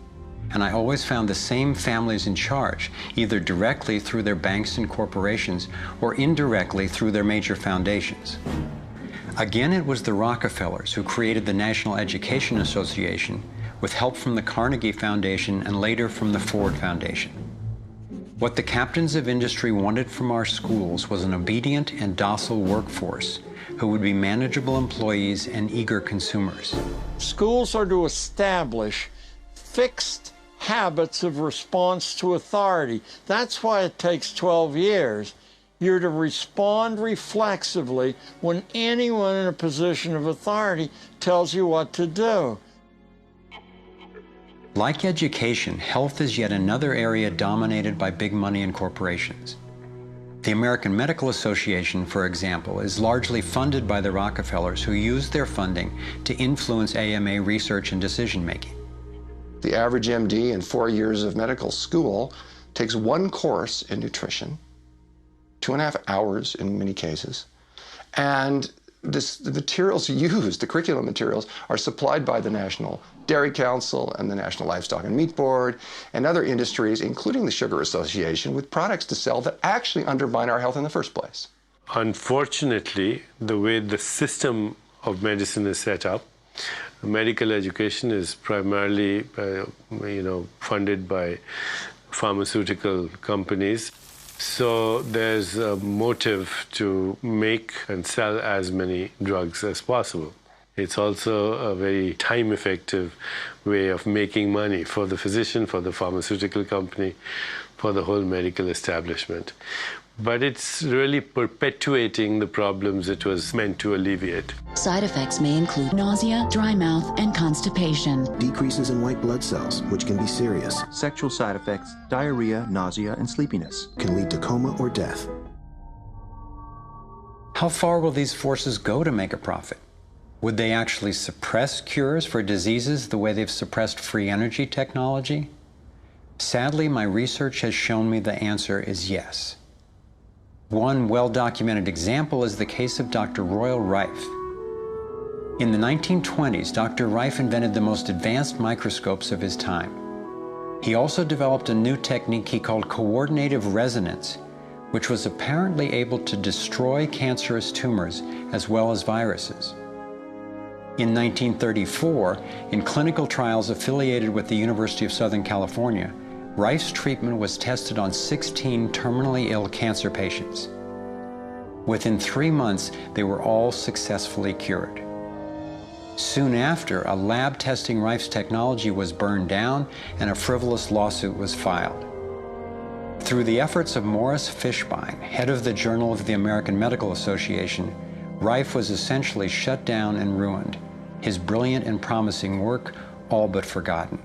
And I always found the same families in charge, either directly through their banks and corporations or indirectly through their major foundations. Again, it was the Rockefellers who created the National Education Association with help from the Carnegie Foundation and later from the Ford Foundation. What the captains of industry wanted from our schools was an obedient and docile workforce who would be manageable employees and eager consumers. Schools are to establish fixed habits of response to authority. That's why it takes 12 years. You're to respond reflexively when anyone in a position of authority tells you what to do. Like education, health is yet another area dominated by big money and corporations. The American Medical Association, for example, is largely funded by the Rockefellers, who use their funding to influence AMA research and decision-making. The average MD in 4 years of medical school takes one course in nutrition, 2.5 hours in many cases, and the materials used, the curriculum materials, are supplied by the National Dairy Council and the National Livestock and Meat Board and other industries, including the Sugar Association, with products to sell that actually undermine our health in the first place. Unfortunately, the way the system of medicine is set up, medical education is primarily, funded by pharmaceutical companies. So there's a motive to make and sell as many drugs as possible. It's also a very time-effective way of making money for the physician, for the pharmaceutical company, for the whole medical establishment. But it's really perpetuating the problems it was meant to alleviate. Side effects may include nausea, dry mouth, and constipation. Decreases in white blood cells, which can be serious. Sexual side effects, diarrhea, nausea, and sleepiness. Can lead to coma or death. How far will these forces go to make a profit? Would they actually suppress cures for diseases the way they've suppressed free energy technology? Sadly, my research has shown me the answer is yes. One well-documented example is the case of Dr. Royal Rife. In the 1920s, Dr. Rife invented the most advanced microscopes of his time. He also developed a new technique he called coordinative resonance, which was apparently able to destroy cancerous tumors as well as viruses. In 1934, in clinical trials affiliated with the University of Southern California, Rife's treatment was tested on 16 terminally ill cancer patients. Within 3 months, they were all successfully cured. Soon after, a lab testing Rife's technology was burned down and a frivolous lawsuit was filed. Through the efforts of Morris Fishbein, head of the Journal of the American Medical Association, Rife was essentially shut down and ruined, his brilliant and promising work all but forgotten.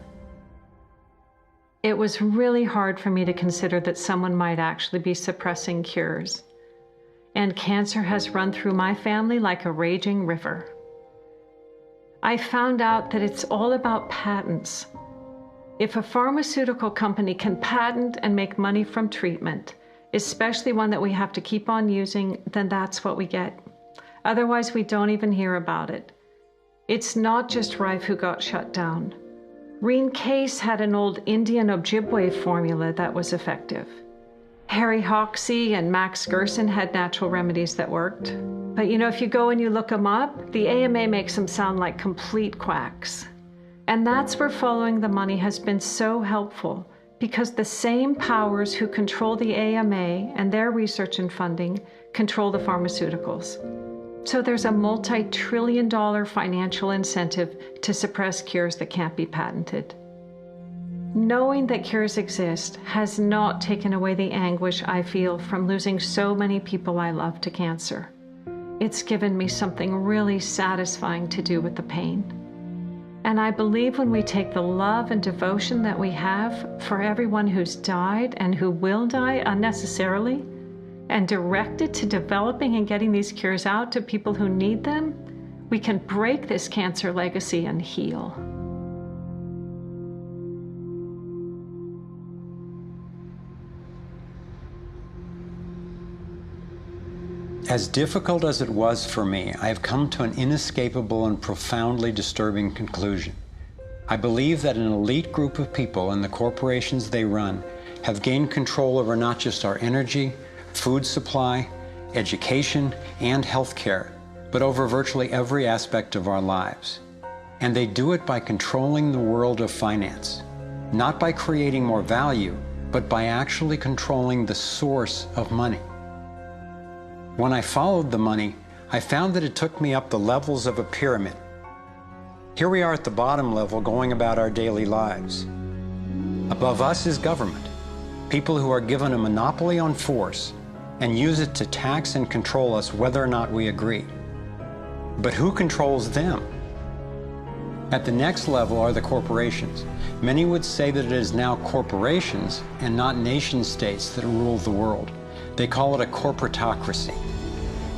It was really hard for me to consider that someone might actually be suppressing cures. And cancer has run through my family like a raging river. I found out that it's all about patents. If a pharmaceutical company can patent and make money from treatment, especially one that we have to keep on using, then that's what we get. Otherwise, we don't even hear about it. It's not just Rife who got shut down. Reen Case had an old Indian Ojibwe formula that was effective. Harry Hoxsey and Max Gerson had natural remedies that worked. But if you go and you look them up, the AMA makes them sound like complete quacks. And that's where following the money has been so helpful, because the same powers who control the AMA and their research and funding control the pharmaceuticals. So there's a multi-trillion-dollar financial incentive to suppress cures that can't be patented. Knowing that cures exist has not taken away the anguish I feel from losing so many people I love to cancer. It's given me something really satisfying to do with the pain. And I believe when we take the love and devotion that we have for everyone who's died and who will die unnecessarily, and direct it to developing and getting these cures out to people who need them, we can break this cancer legacy and heal. As difficult as it was for me, I have come to an inescapable and profoundly disturbing conclusion. I believe that an elite group of people and the corporations they run have gained control over not just our energy, food supply, education, and health care, but over virtually every aspect of our lives. And they do it by controlling the world of finance, not by creating more value, but by actually controlling the source of money. When I followed the money, I found that it took me up the levels of a pyramid. Here we are at the bottom level going about our daily lives. Above us is government, people who are given a monopoly on force and use it to tax and control us whether or not we agree. But who controls them? At the next level are the corporations. Many would say that it is now corporations and not nation states that rule the world. They call it a corporatocracy.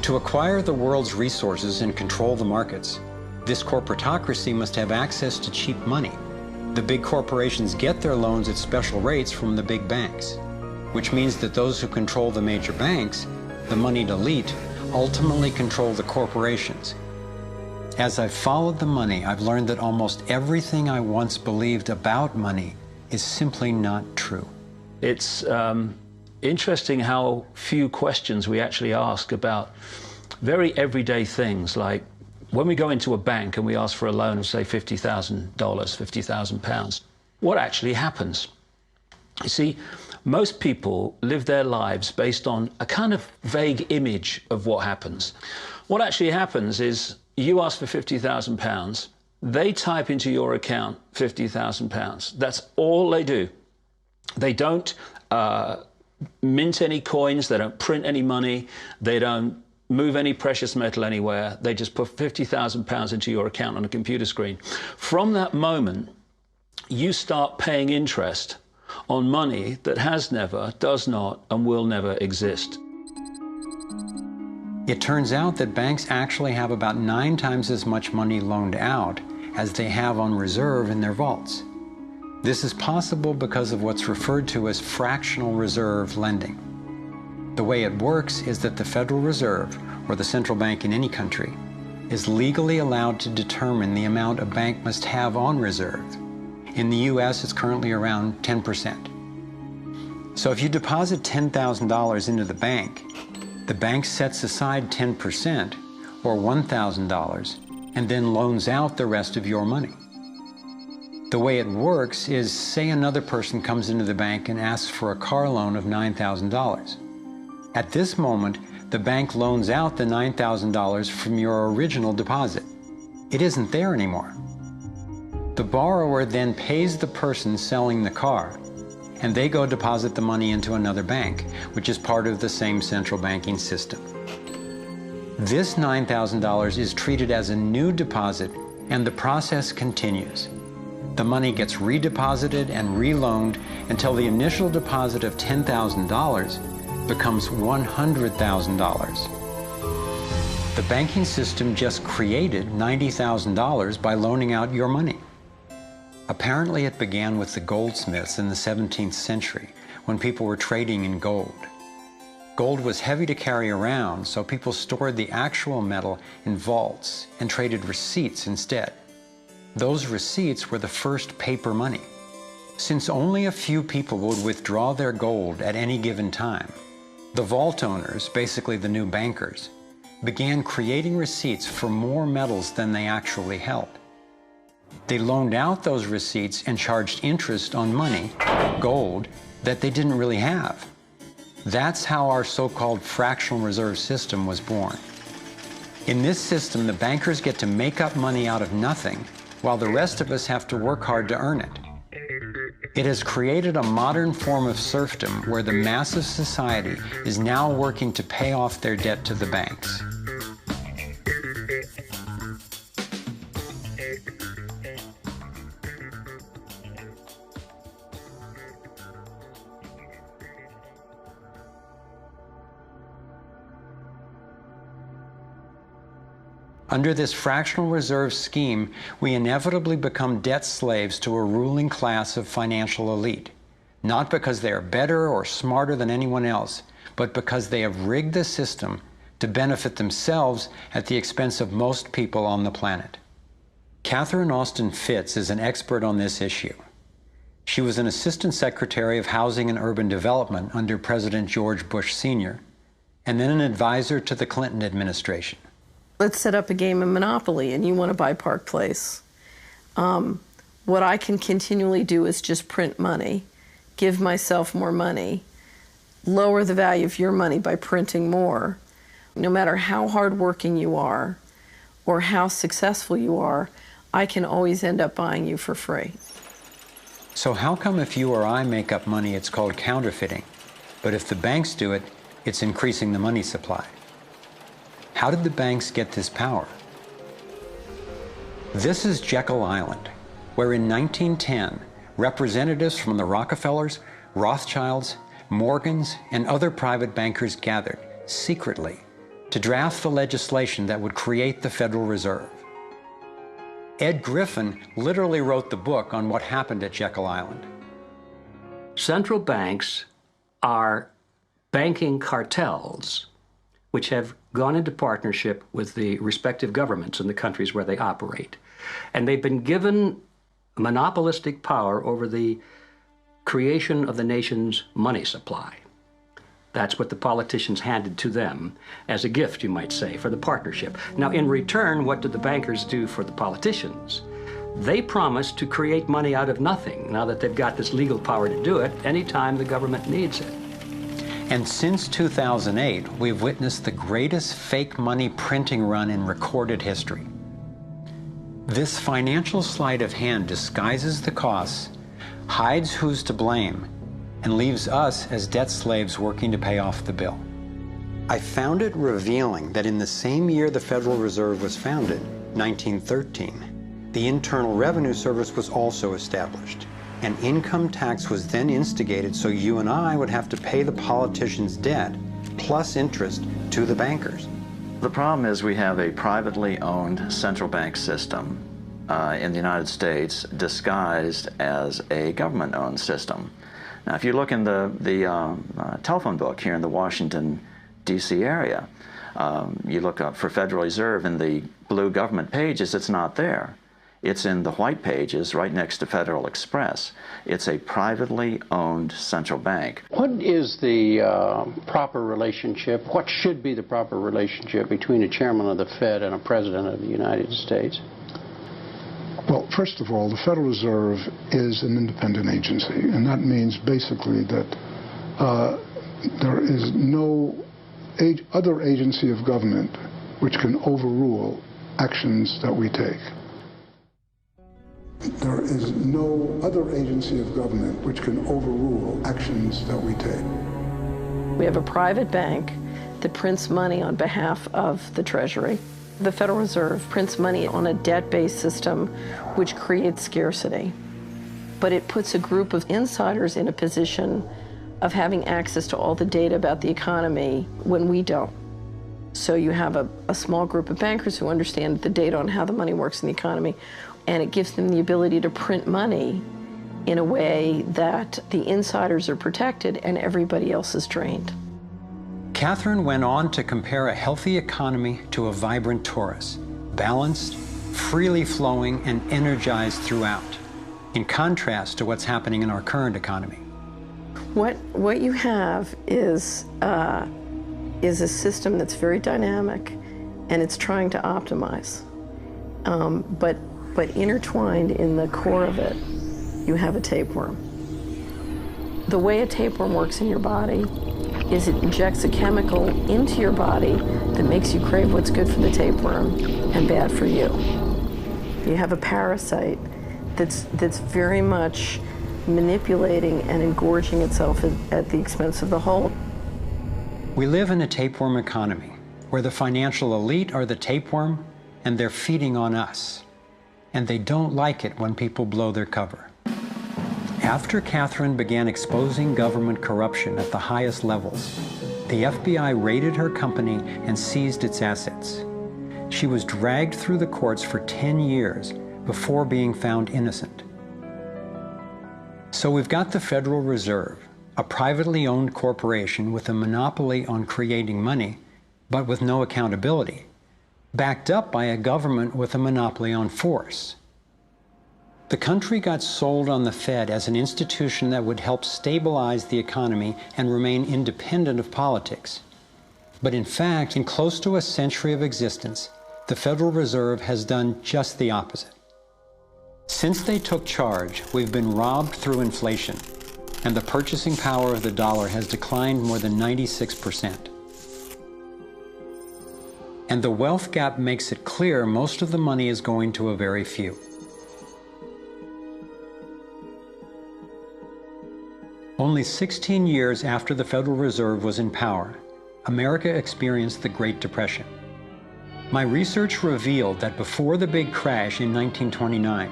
To acquire the world's resources and control the markets, this corporatocracy must have access to cheap money. The big corporations get their loans at special rates from the big banks, which means that those who control the major banks, the moneyed elite, ultimately control the corporations. As I've followed the money, I've learned that almost everything I once believed about money is simply not true. It's interesting how few questions we actually ask about very everyday things, like when we go into a bank and we ask for a loan of, say, $50,000, £50,000, what actually happens? You see, most people live their lives based on a kind of vague image of what happens. What actually happens is you ask for £50,000, they type into your account £50,000. That's all they do. They don't mint any coins, they don't print any money, they don't move any precious metal anywhere. They just put £50,000 into your account on a computer screen. From that moment, you start paying interest on money that has never, does not, and will never exist. It turns out that banks actually have about 9 times as much money loaned out as they have on reserve in their vaults. This is possible because of what's referred to as fractional reserve lending. The way it works is that the Federal Reserve, or the central bank in any country, is legally allowed to determine the amount a bank must have on reserve. In the US, it's currently around 10%. So if you deposit $10,000 into the bank sets aside 10%, or $1,000, and then loans out the rest of your money. The way it works is, say another person comes into the bank and asks for a car loan of $9,000. At this moment, the bank loans out the $9,000 from your original deposit. It isn't there anymore. The borrower then pays the person selling the car, and they go deposit the money into another bank, which is part of the same central banking system. This $9,000 is treated as a new deposit, and the process continues. The money gets redeposited and reloaned until the initial deposit of $10,000 becomes $100,000. The banking system just created $90,000 by loaning out your money. Apparently it began with the goldsmiths in the 17th century when people were trading in gold. Gold was heavy to carry around, so people stored the actual metal in vaults and traded receipts instead. Those receipts were the first paper money. Since only a few people would withdraw their gold at any given time, the vault owners, basically the new bankers, began creating receipts for more metals than they actually held. They loaned out those receipts and charged interest on money, gold, that they didn't really have. That's how our so-called fractional reserve system was born. In this system, the bankers get to make up money out of nothing, while the rest of us have to work hard to earn it. It has created a modern form of serfdom where the mass of society is now working to pay off their debt to the banks. Under this fractional reserve scheme, we inevitably become debt slaves to a ruling class of financial elite, not because they are better or smarter than anyone else, but because they have rigged the system to benefit themselves at the expense of most people on the planet. Catherine Austin Fitts is an expert on this issue. She was an Assistant Secretary of Housing and Urban Development under President George Bush Sr., and then an advisor to the Clinton administration. Let's set up a game of Monopoly and you want to buy Park Place. What I can continually do is just print money, give myself more money, lower the value of your money by printing more. No matter how hardworking you are or how successful you are, I can always end up buying you for free. So how come if you or I make up money, it's called counterfeiting, but if the banks do it, it's increasing the money supply? How did the banks get this power? This is Jekyll Island, where in 1910, representatives from the Rockefellers, Rothschilds, Morgans, and other private bankers gathered secretly to draft the legislation that would create the Federal Reserve. Ed Griffin literally wrote the book on what happened at Jekyll Island. Central banks are banking cartels which have gone into partnership with the respective governments in the countries where they operate. And they've been given monopolistic power over the creation of the nation's money supply. That's what the politicians handed to them as a gift, you might say, for the partnership. Now, in return, what did the bankers do for the politicians? They promised to create money out of nothing, now that they've got this legal power to do it anytime the government needs it. And since 2008, we've witnessed the greatest fake money printing run in recorded history. This financial sleight of hand disguises the costs, hides who's to blame, and leaves us as debt slaves working to pay off the bill. I found it revealing that in the same year the Federal Reserve was founded, 1913, the Internal Revenue Service was also established. An income tax was then instigated so you and I would have to pay the politicians' debt plus interest to the bankers. The problem is we have a privately owned central bank system in the United States disguised as a government-owned system. Now, if you look in the telephone book here in the Washington, D.C. area, you look up for Federal Reserve in the blue government pages, it's not there. It's in the white pages right next to Federal Express. It's a privately owned central bank. What is the proper relationship, what should be the proper relationship between a chairman of the Fed and a president of the United States? Well, first of all, the Federal Reserve is an independent agency, and that means basically that there is no other agency of government which can overrule actions that we take. There is no other agency of government which can overrule actions that we take. We have a private bank that prints money on behalf of the Treasury. The Federal Reserve prints money on a debt-based system which creates scarcity. But it puts a group of insiders in a position of having access to all the data about the economy when we don't. So you have a small group of bankers who understand the data on how the money works in the economy, and it gives them the ability to print money in a way that the insiders are protected and everybody else is drained. Catherine went on to compare a healthy economy to a vibrant torus, balanced, freely flowing, and energized throughout, in contrast to what's happening in our current economy. What you have is a system that's very dynamic, and it's trying to optimize. But intertwined in the core of it, you have a tapeworm. The way a tapeworm works in your body is it injects a chemical into your body that makes you crave what's good for the tapeworm and bad for you. You have a parasite that's very much manipulating and engorging itself at the expense of the whole. We live in a tapeworm economy where the financial elite are the tapeworm and they're feeding on us. And they don't like it when people blow their cover. After Catherine began exposing government corruption at the highest levels, the FBI raided her company and seized its assets. She was dragged through the courts for 10 years before being found innocent. So we've got the Federal Reserve, a privately owned corporation with a monopoly on creating money, but with no accountability. backed up by a government with a monopoly on force. The country got sold on the Fed as an institution that would help stabilize the economy and remain independent of politics. But in fact, in close to a century of existence, the Federal Reserve has done just the opposite. Since they took charge, we've been robbed through inflation, and the purchasing power of the dollar has declined more than 96%. And the wealth gap makes it clear most of the money is going to a very few. Only 16 years after the Federal Reserve was in power, America experienced the Great Depression. My research revealed that before the big crash in 1929,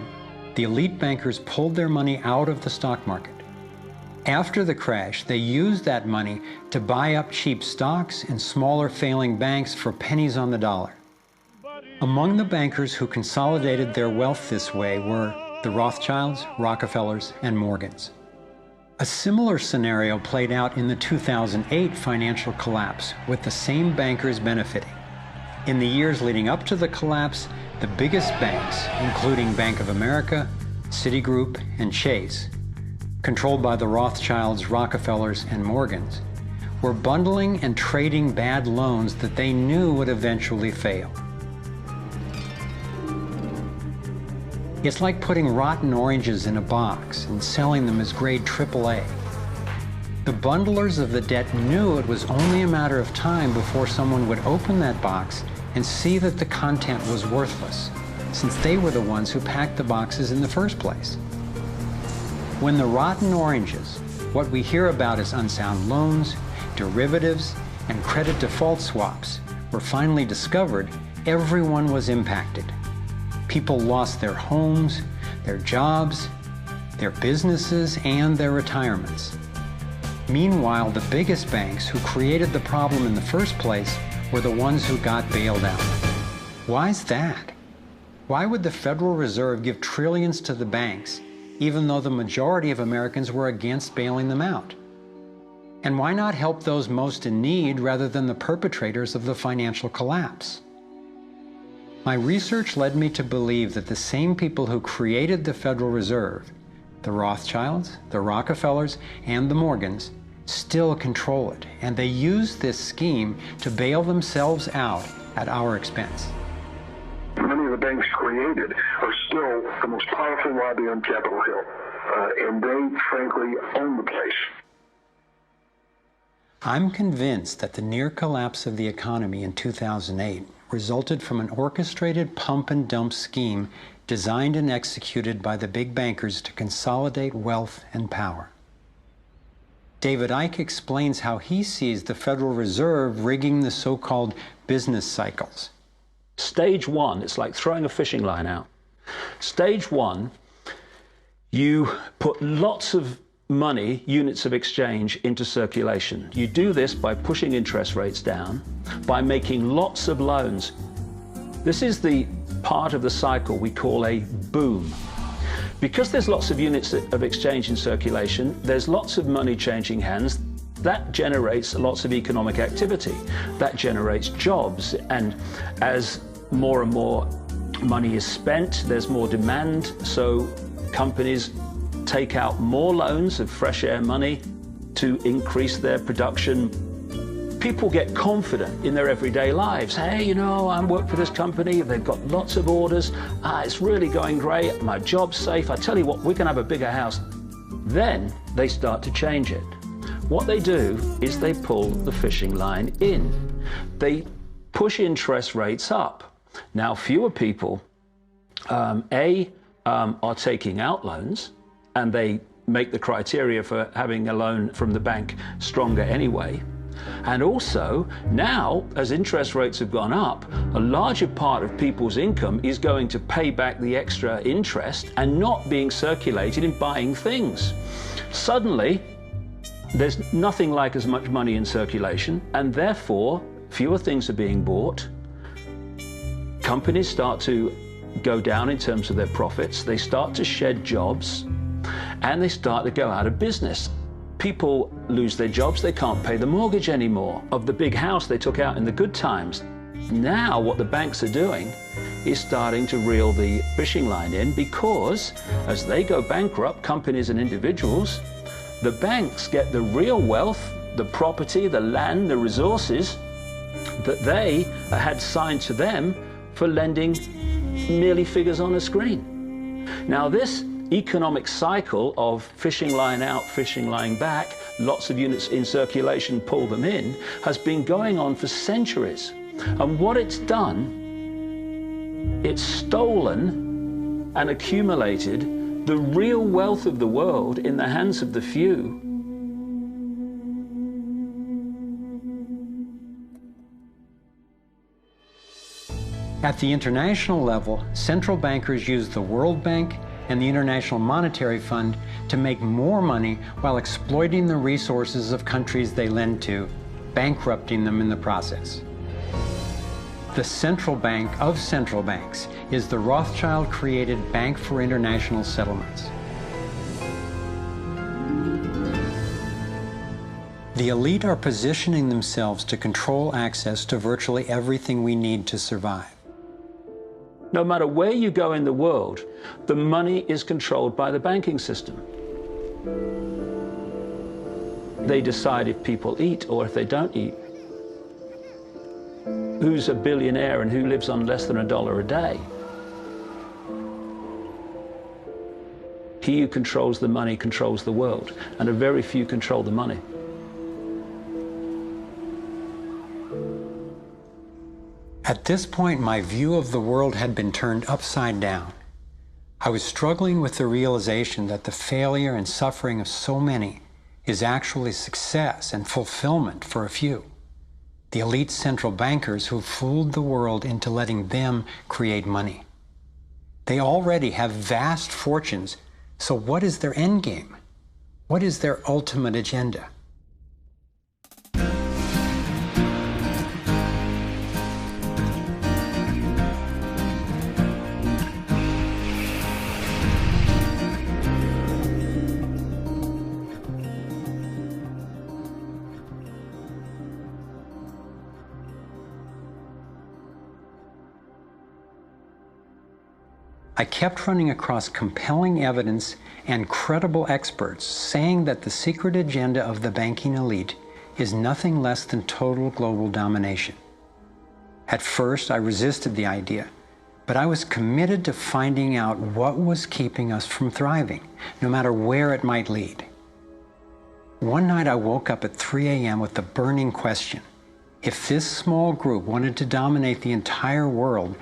the elite bankers pulled their money out of the stock market. After the crash, they used that money to buy up cheap stocks and smaller failing banks for pennies on the dollar. Among the bankers who consolidated their wealth this way were the Rothschilds, Rockefellers, and Morgans. A similar scenario played out in the 2008 financial collapse, with the same bankers benefiting. In the years leading up to the collapse, the biggest banks, including Bank of America, Citigroup, and Chase, controlled by the Rothschilds, Rockefellers, and Morgans, were bundling and trading bad loans that they knew would eventually fail. It's like putting rotten oranges in a box and selling them as grade AAA. The bundlers of the debt knew it was only a matter of time before someone would open that box and see that the content was worthless, since they were the ones who packed the boxes in the first place. When the rotten oranges, what we hear about as unsound loans, derivatives, and credit default swaps, were finally discovered, everyone was impacted. People lost their homes, their jobs, their businesses, and their retirements. Meanwhile, the biggest banks who created the problem in the first place were the ones who got bailed out. Why's that? Why would the Federal Reserve give trillions to the banks, even though the majority of Americans were against bailing them out? And why not help those most in need rather than the perpetrators of the financial collapse? My research led me to believe that the same people who created the Federal Reserve, the Rothschilds, the Rockefellers, and the Morgans, still control it, and they use this scheme to bail themselves out at our expense. Many of the banks created are still the most powerful lobby on Capitol Hill, and they, frankly, own the place. I'm convinced that the near collapse of the economy in 2008 resulted from an orchestrated pump and dump scheme designed and executed by the big bankers to consolidate wealth and power. David Icke explains how he sees the Federal Reserve rigging the so-called business cycles. Stage one, it's like throwing a fishing line out. Stage one, you put lots of money, units of exchange, into circulation. You do this by pushing interest rates down, by making lots of loans. This is the part of the cycle we call a boom. Because there's lots of units of exchange in circulation, there's lots of money changing hands. That generates lots of economic activity. That generates jobs. And as more and more money is spent, there's more demand. So companies take out more loans of fresh air money to increase their production. People get confident in their everyday lives. Hey, you know, I work for this company, they've got lots of orders, it's really going great, my job's safe, I tell you what, we can have a bigger house. Then they start to change it. What they do is they pull the fishing line in. They push interest rates up. Now, fewer people, are taking out loans, and they make the criteria for having a loan from the bank stronger anyway. And also, now, as interest rates have gone up, a larger part of people's income is going to pay back the extra interest and not being circulated in buying things. Suddenly, there's nothing like as much money in circulation, and therefore, fewer things are being bought. Companies start to go down in terms of their profits. They start to shed jobs, and they start to go out of business. People lose their jobs, they can't pay the mortgage anymore of the big house they took out in the good times. Now what the banks are doing is starting to reel the fishing line in, because as they go bankrupt, companies and individuals, the banks get the real wealth, the property, the land, the resources that they had signed to them for lending merely figures on a screen. Now this economic cycle of fishing line out, fishing line back, lots of units in circulation, pull them in, has been going on for centuries. And what it's done, it's stolen and accumulated the real wealth of the world in the hands of the few. At the international level, central bankers use the World Bank and the International Monetary Fund to make more money while exploiting the resources of countries they lend to, bankrupting them in the process. The central bank of central banks is the Rothschild-created Bank for International Settlements. The elite are positioning themselves to control access to virtually everything we need to survive. No matter where you go in the world, the money is controlled by the banking system. They decide if people eat or if they don't eat. Who's a billionaire and who lives on less than $1 a day? He who controls the money controls the world, and a very few control the money. At this point, my view of the world had been turned upside down. I was struggling with the realization that the failure and suffering of so many is actually success and fulfillment for a few. The elite central bankers who fooled the world into letting them create money. They already have vast fortunes, so what is their end game? What is their ultimate agenda? I kept running across compelling evidence and credible experts saying that the secret agenda of the banking elite is nothing less than total global domination. At first, I resisted the idea, but I was committed to finding out what was keeping us from thriving, no matter where it might lead. One night I woke up at 3 a.m. with the burning question: if this small group wanted to dominate the entire world,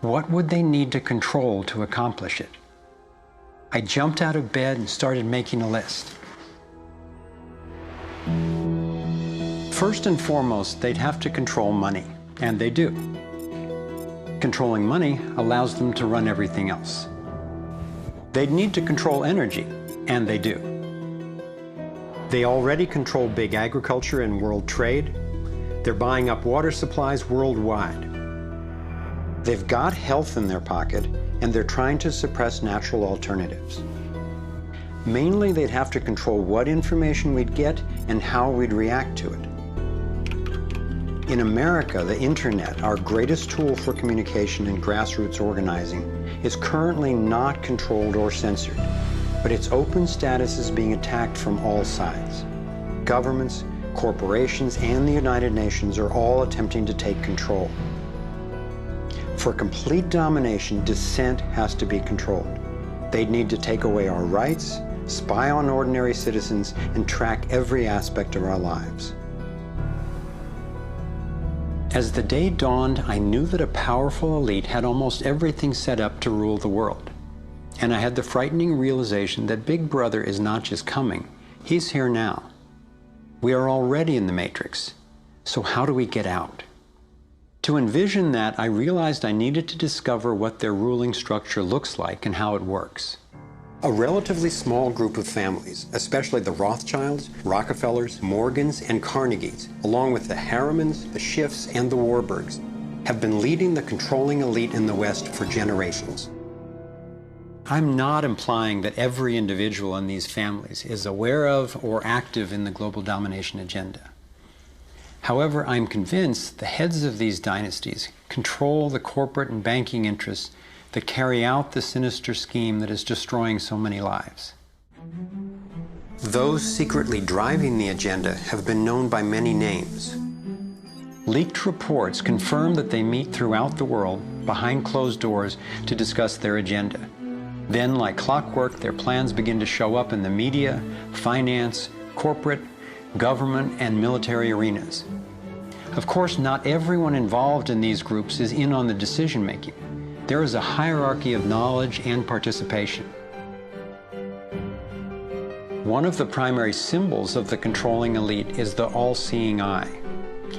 what would they need to control to accomplish it? I jumped out of bed and started making a list. First and foremost, they'd have to control money, and they do. Controlling money allows them to run everything else. They'd need to control energy, and they do. They already control big agriculture and world trade. They're buying up water supplies worldwide. They've got health in their pocket, and they're trying to suppress natural alternatives. Mainly, they'd have to control what information we'd get and how we'd react to it. In America, the internet, our greatest tool for communication and grassroots organizing, is currently not controlled or censored, but its open status is being attacked from all sides. Governments, corporations, and the United Nations are all attempting to take control. For complete domination, dissent has to be controlled. They'd need to take away our rights, spy on ordinary citizens, and track every aspect of our lives. As the day dawned, I knew that a powerful elite had almost everything set up to rule the world. And I had the frightening realization that Big Brother is not just coming, he's here now. We are already in the Matrix, so how do we get out? To envision that, I realized I needed to discover what their ruling structure looks like and how it works. A relatively small group of families, especially the Rothschilds, Rockefellers, Morgans, and Carnegies, along with the Harrimans, the Schiffs, and the Warburgs, have been leading the controlling elite in the West for generations. I'm not implying that every individual in these families is aware of or active in the global domination agenda. However, I'm convinced the heads of these dynasties control the corporate and banking interests that carry out the sinister scheme that is destroying so many lives. Those secretly driving the agenda have been known by many names. Leaked reports confirm that they meet throughout the world behind closed doors to discuss their agenda. Then, like clockwork, their plans begin to show up in the media, finance, corporate, government, and military arenas. Of course, not everyone involved in these groups is in on the decision-making. There is a hierarchy of knowledge and participation. One of the primary symbols of the controlling elite is the all-seeing eye.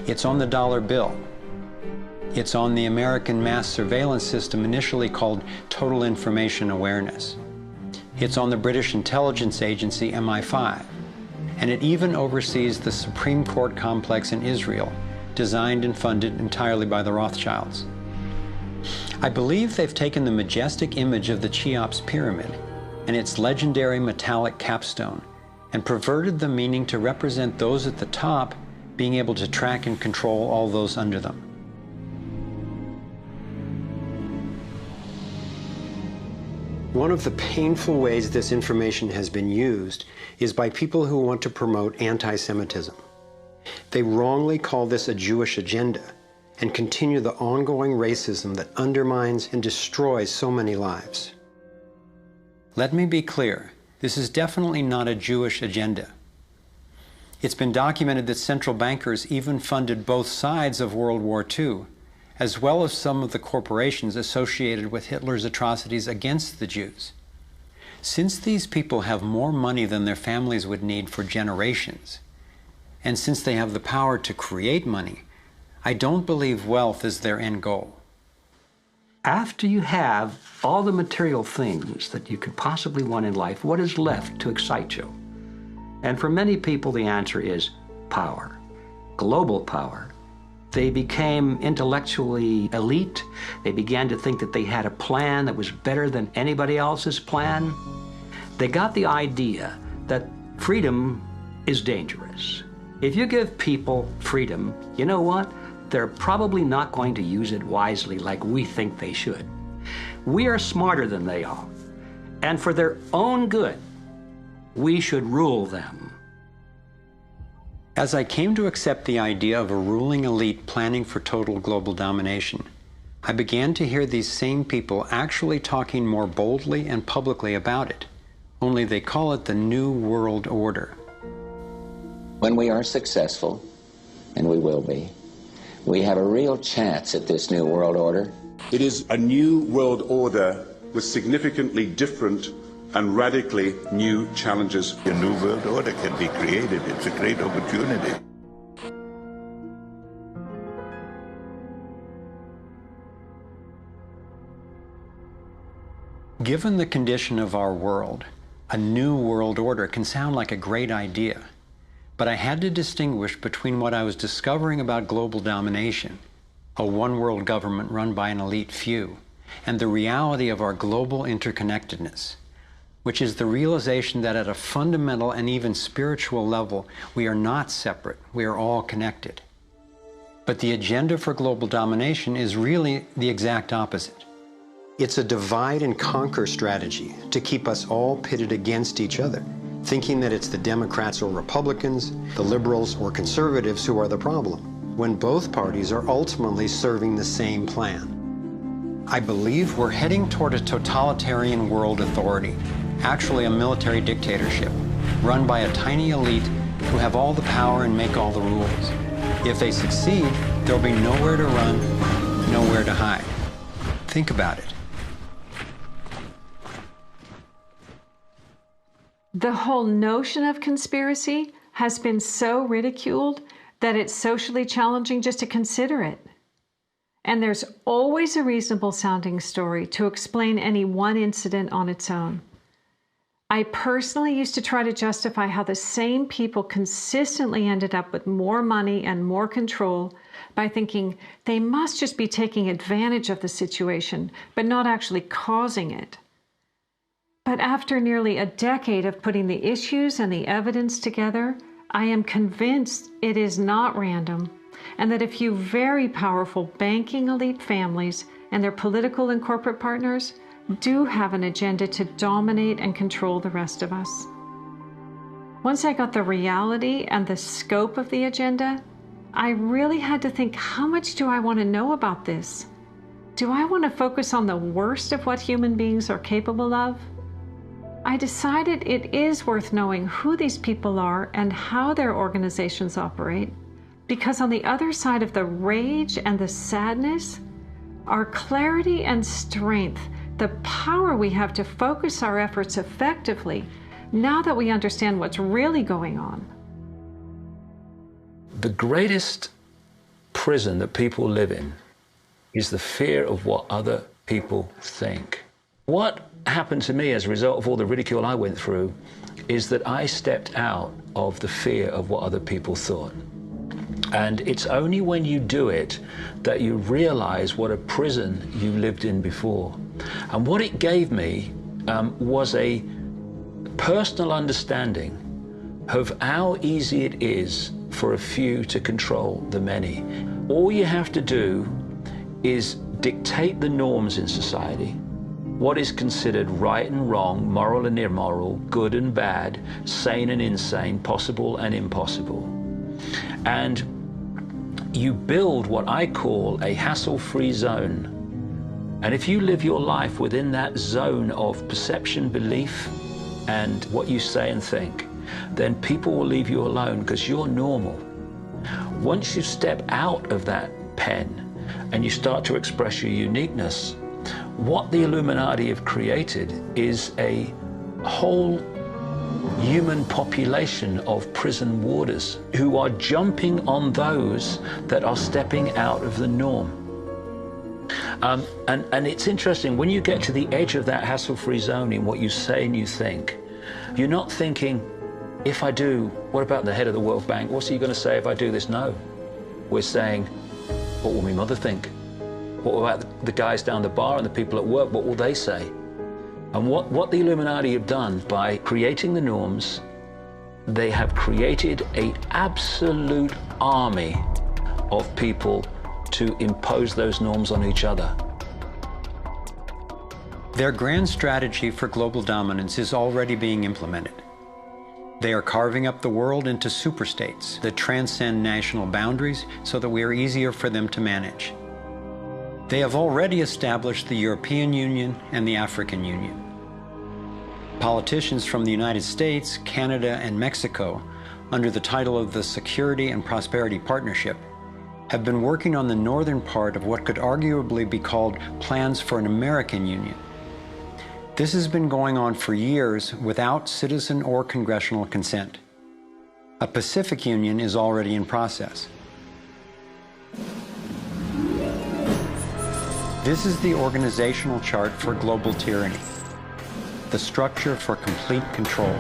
It's on the dollar bill. It's on the American mass surveillance system initially called Total Information Awareness. It's on the British intelligence agency MI5. And it even oversees the Supreme Court complex in Israel, designed and funded entirely by the Rothschilds. I believe they've taken the majestic image of the Cheops pyramid and its legendary metallic capstone and perverted the meaning to represent those at the top being able to track and control all those under them. One of the painful ways this information has been used is by people who want to promote anti-Semitism. They wrongly call this a Jewish agenda and continue the ongoing racism that undermines and destroys so many lives. Let me be clear, this is definitely not a Jewish agenda. It's been documented that central bankers even funded both sides of World War II, as well as some of the corporations associated with Hitler's atrocities against the Jews. Since these people have more money than their families would need for generations, and since they have the power to create money, I don't believe wealth is their end goal. After you have all the material things that you could possibly want in life, what is left to excite you? And for many people, the answer is power, global power. They became intellectually elite. They began to think that they had a plan that was better than anybody else's plan. They got the idea that freedom is dangerous. If you give people freedom, you know what? They're probably not going to use it wisely like we think they should. We are smarter than they are. And for their own good, we should rule them. As I came to accept the idea of a ruling elite planning for total global domination, I began to hear these same people actually talking more boldly and publicly about it, only they call it the New World Order. When we are successful, and we will be, we have a real chance at this New World Order. It is a new world order with significantly different and radically new challenges. A new world order can be created. It's a great opportunity. Given the condition of our world, a new world order can sound like a great idea. But I had to distinguish between what I was discovering about global domination, a one-world government run by an elite few, and the reality of our global interconnectedness, which is the realization that at a fundamental and even spiritual level, we are not separate, we are all connected. But the agenda for global domination is really the exact opposite. It's a divide and conquer strategy to keep us all pitted against each other, thinking that it's the Democrats or Republicans, the liberals or conservatives who are the problem, when both parties are ultimately serving the same plan. I believe we're heading toward a totalitarian world authority, actually a military dictatorship, run by a tiny elite who have all the power and make all the rules. If they succeed, there'll be nowhere to run, nowhere to hide. Think about it. The whole notion of conspiracy has been so ridiculed that it's socially challenging just to consider it. And there's always a reasonable sounding story to explain any one incident on its own. I personally used to try to justify how the same people consistently ended up with more money and more control by thinking they must just be taking advantage of the situation, but not actually causing it. But after nearly a decade of putting the issues and the evidence together, I am convinced it is not random, and that a few very powerful banking elite families and their political and corporate partners do have an agenda to dominate and control the rest of us. Once I got the reality and the scope of the agenda, I really had to think, how much do I want to know about this? Do I want to focus on the worst of what human beings are capable of? I decided it is worth knowing who these people are and how their organizations operate, because on the other side of the rage and the sadness are clarity and strength, the power we have to focus our efforts effectively now that we understand what's really going on. The greatest prison that people live in is the fear of what other people think. What happened to me as a result of all the ridicule I went through is that I stepped out of the fear of what other people thought. And it's only when you do it that you realize what a prison you lived in before. And what it gave me was a personal understanding of how easy it is for a few to control the many. All you have to do is dictate the norms in society, what is considered right and wrong, moral and immoral, good and bad, sane and insane, possible and impossible. And you build what I call a hassle-free zone. And if you live your life within that zone of perception, belief, and what you say and think, then people will leave you alone because you're normal. Once you step out of that pen and you start to express your uniqueness, what the Illuminati have created is a whole human population of prison warders who are jumping on those that are stepping out of the norm. And it's interesting, when you get to the edge of that hassle-free zone in what you say and you think, you're not thinking, if I do, what about the head of the World Bank? What's he going to say if I do this? No. We're saying, what will my mother think? What about the guys down the bar and the people at work? What will they say? And what the Illuminati have done by creating the norms, they have created an absolute army of people to impose those norms on each other. Their grand strategy for global dominance is already being implemented. They are carving up the world into superstates that transcend national boundaries so that we are easier for them to manage. They have already established the European Union and the African Union. Politicians from the United States, Canada, and Mexico, under the title of the Security and Prosperity Partnership, have been working on the northern part of what could arguably be called plans for an American Union. This has been going on for years without citizen or congressional consent. A Pacific Union is already in process. This is the organizational chart for global tyranny, the structure for complete control.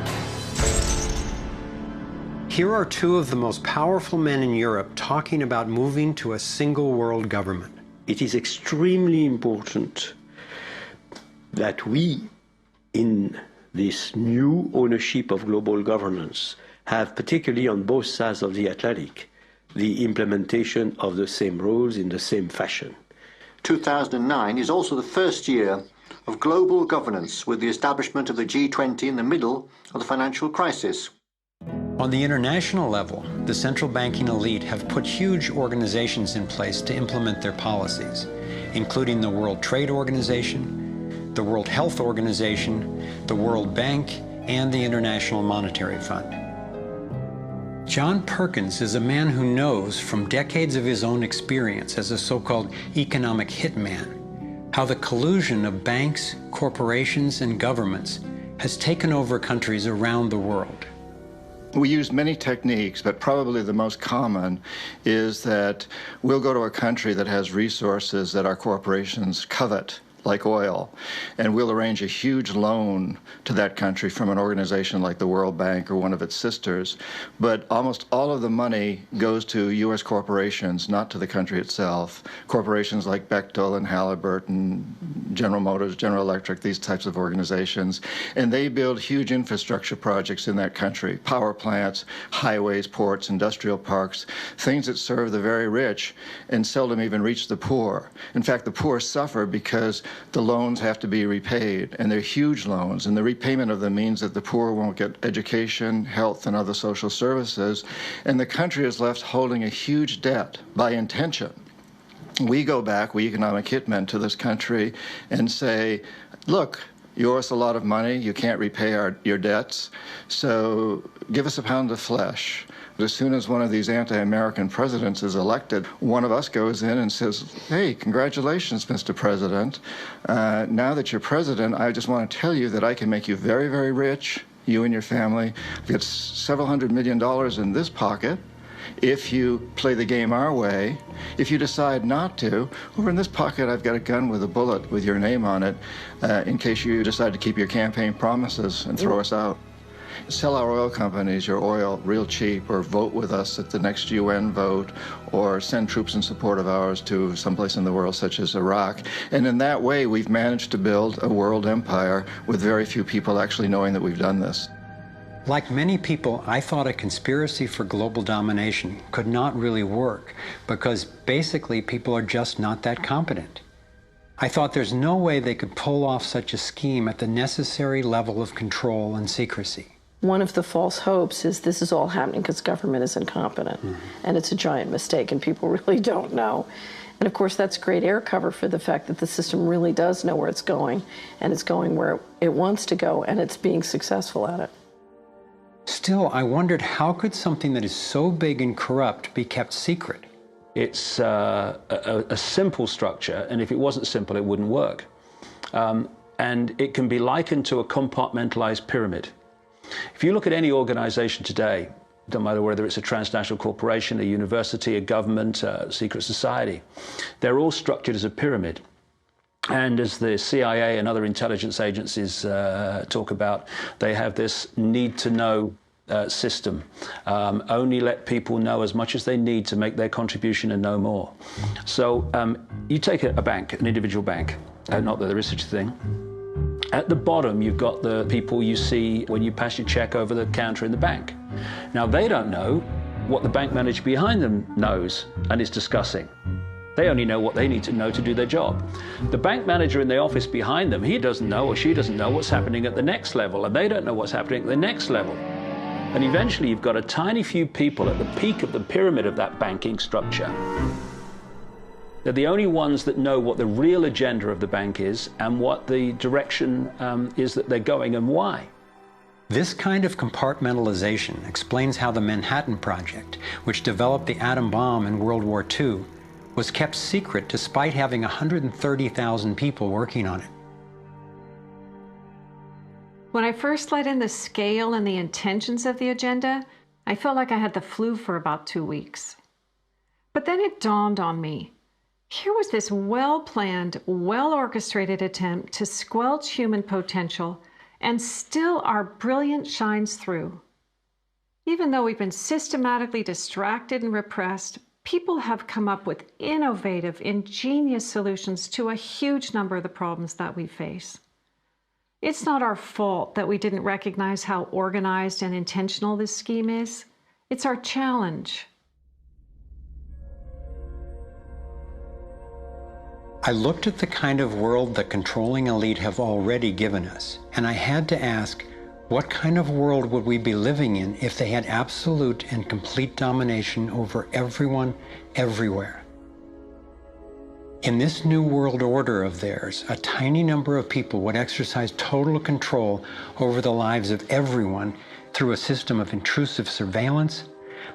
Here are two of the most powerful men in Europe talking about moving to a single world government. It is extremely important that we, in this new ownership of global governance, have, particularly on both sides of the Atlantic, the implementation of the same rules in the same fashion. 2009 is also the first year of global governance, with the establishment of the G20 in the middle of the financial crisis. On the international level, the central banking elite have put huge organizations in place to implement their policies, including the World Trade Organization, the World Health Organization, the World Bank, and the International Monetary Fund. John Perkins is a man who knows from decades of his own experience as a so-called economic hitman how the collusion of banks, corporations, and governments has taken over countries around the world. We use many techniques, but probably the most common is that we'll go to a country that has resources that our corporations covet, like oil, and we'll arrange a huge loan to that country from an organization like the World Bank or one of its sisters, but almost all of the money goes to U.S. corporations, not to the country itself. Corporations like Bechtel and Halliburton, General Motors, General Electric, these types of organizations, and they build huge infrastructure projects in that country, power plants, highways, ports, industrial parks, things that serve the very rich and seldom even reach the poor. In fact, the poor suffer because the loans have to be repaid, and they're huge loans, and the repayment of them means that the poor won't get education, health, and other social services, and the country is left holding a huge debt by intention. We go back, we economic hitmen, to this country and say, look, you owe us a lot of money, you can't repay your debts, so give us a pound of flesh. As soon as one of these anti-American presidents is elected, one of us goes in and says, hey, congratulations, Mr. President. Now that you're president, I just want to tell you that I can make you very, very rich, you and your family. I've got several $100 million in this pocket. If you play the game our way, if you decide not to, over in this pocket I've got a gun with a bullet with your name on it in case you decide to keep your campaign promises and throw us out. Sell our oil companies your oil real cheap, or vote with us at the next UN vote, or send troops in support of ours to someplace in the world such as Iraq. And in that way, we've managed to build a world empire with very few people actually knowing that we've done this. Like many people, I thought a conspiracy for global domination could not really work because basically people are just not that competent. I thought there's no way they could pull off such a scheme at the necessary level of control and secrecy. One of the false hopes is this is all happening because government is incompetent, and it's a giant mistake, and people really don't know. And of course, that's great air cover for the fact that the system really does know where it's going, and it's going where it wants to go, and it's being successful at it. Still, I wondered how could something that is so big and corrupt be kept secret? It's a simple structure, and if it wasn't simple, it wouldn't work. And it can be likened to a compartmentalized pyramid. If you look at any organization today, don't matter whether it's a transnational corporation, a university, a government, a secret society, they're all structured as a pyramid. And as the CIA and other intelligence agencies talk about, they have this need-to-know system. Only let people know as much as they need to make their contribution and no more. So you take a bank, an individual bank, not that there is such a thing. At the bottom, you've got the people you see when you pass your check over the counter in the bank. Now, they don't know what the bank manager behind them knows and is discussing. They only know what they need to know to do their job. The bank manager in the office behind them, he doesn't know or she doesn't know what's happening at the next level, and they don't know what's happening at the next level. And eventually, you've got a tiny few people at the peak of the pyramid of that banking structure. They're the only ones that know what the real agenda of the bank is and what the direction is that they're going and why. This kind of compartmentalization explains how the Manhattan Project, which developed the atom bomb in World War II, was kept secret despite having 130,000 people working on it. When I first let in the scale and the intentions of the agenda, I felt like I had the flu for about 2 weeks. But then it dawned on me. Here was this well-planned, well-orchestrated attempt to squelch human potential, and still our brilliance shines through. Even though we've been systematically distracted and repressed, people have come up with innovative, ingenious solutions to a huge number of the problems that we face. It's not our fault that we didn't recognize how organized and intentional this scheme is. It's our challenge. I looked at the kind of world the controlling elite have already given us, and I had to ask, what kind of world would we be living in if they had absolute and complete domination over everyone, everywhere? In this new world order of theirs, a tiny number of people would exercise total control over the lives of everyone through a system of intrusive surveillance,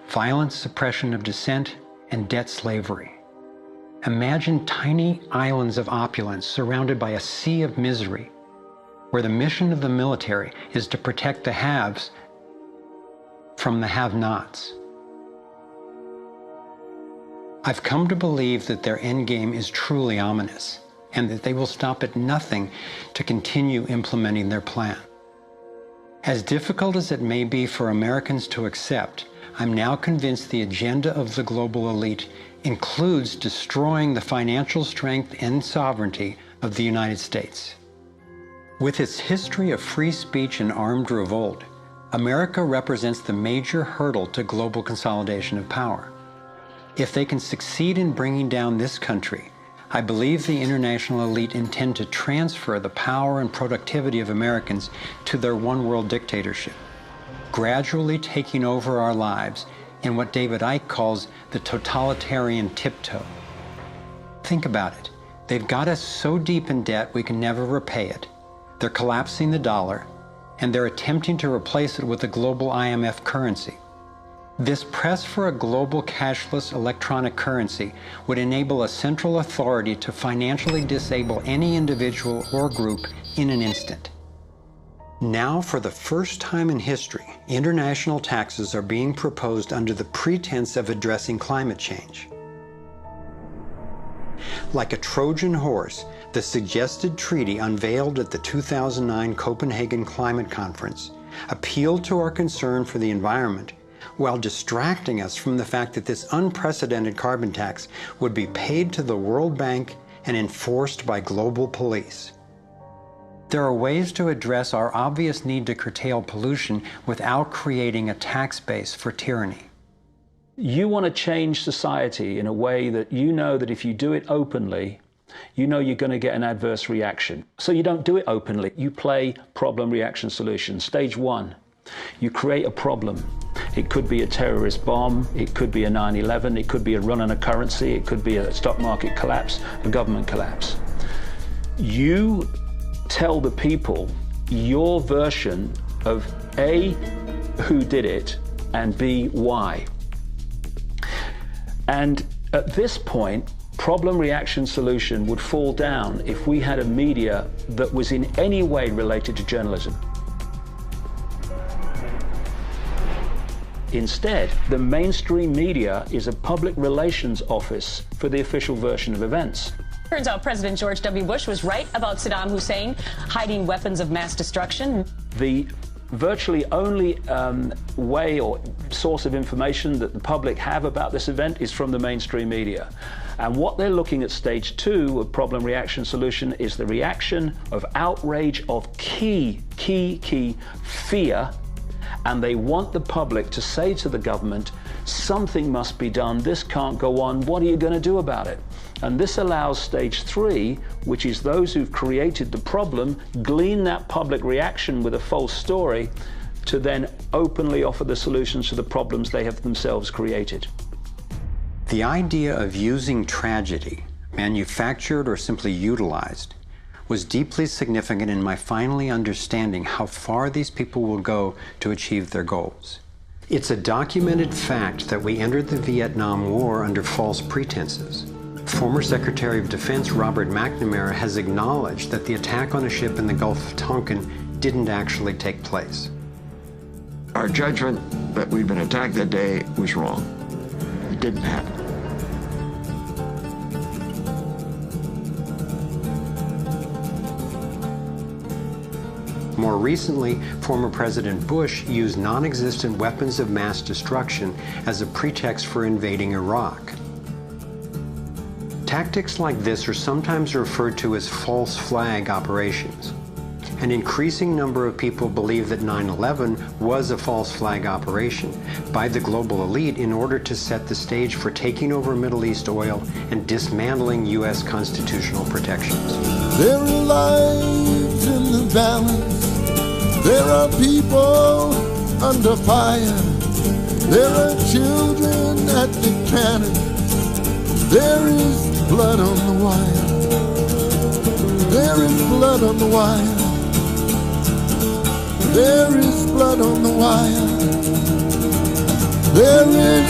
violent suppression of dissent, and debt slavery. Imagine tiny islands of opulence surrounded by a sea of misery, where the mission of the military is to protect the haves from the have-nots. I've come to believe that their endgame is truly ominous, and that they will stop at nothing to continue implementing their plan. As difficult as it may be for Americans to accept, I'm now convinced the agenda of the global elite includes destroying the financial strength and sovereignty of the United States. With its history of free speech and armed revolt, America represents the major hurdle to global consolidation of power. If they can succeed in bringing down this country, I believe the international elite intend to transfer the power and productivity of Americans to their one-world dictatorship, gradually taking over our lives in what David Icke calls the totalitarian tiptoe. Think about it. They've got us so deep in debt we can never repay it. They're collapsing the dollar, and they're attempting to replace it with a global IMF currency. This press for a global cashless electronic currency would enable a central authority to financially disable any individual or group in an instant. Now, for the first time in history, international taxes are being proposed under the pretense of addressing climate change. Like a Trojan horse, the suggested treaty unveiled at the 2009 Copenhagen Climate Conference appealed to our concern for the environment while distracting us from the fact that this unprecedented carbon tax would be paid to the World Bank and enforced by global police. There are ways to address our obvious need to curtail pollution without creating a tax base for tyranny. You want to change society in a way that you know that if you do it openly, you know you're going to get an adverse reaction. So you don't do it openly. You play problem, reaction, solution. Stage one, you create a problem. It could be a terrorist bomb, it could be a 9/11, it could be a run on a currency, it could be a stock market collapse, a government collapse. You tell the people your version of A, who did it, and B, why. And at this point, problem, reaction, solution would fall down if we had a media that was in any way related to journalism. Instead, the mainstream media is a public relations office for the official version of events. Turns out President George W. Bush was right about Saddam Hussein hiding weapons of mass destruction. The virtually only way or source of information that the public have about this event is from the mainstream media. And what they're looking at stage two of problem, reaction, solution is the reaction of outrage, of key fear. And they want the public to say to the government, something must be done, this can't go on, what are you going to do about it? And this allows stage three, which is those who've created the problem, glean that public reaction with a false story, to then openly offer the solutions to the problems they have themselves created. The idea of using tragedy, manufactured or simply utilized, was deeply significant in my finally understanding how far these people will go to achieve their goals. It's a documented fact that we entered the Vietnam War under false pretenses. Former Secretary of Defense Robert McNamara has acknowledged that the attack on a ship in the Gulf of Tonkin didn't actually take place. Our judgment that we'd been attacked that day was wrong. It didn't happen. More recently, former President Bush used non-existent weapons of mass destruction as a pretext for invading Iraq. Tactics like this are sometimes referred to as false flag operations. An increasing number of people believe that 9/11 was a false flag operation by the global elite in order to set the stage for taking over Middle East oil and dismantling U.S. constitutional protections. There are lives in the balance. There are people under fire. There are children at the cannon. There is blood on the wire. There is blood on the wire. There is blood on the wire. There is.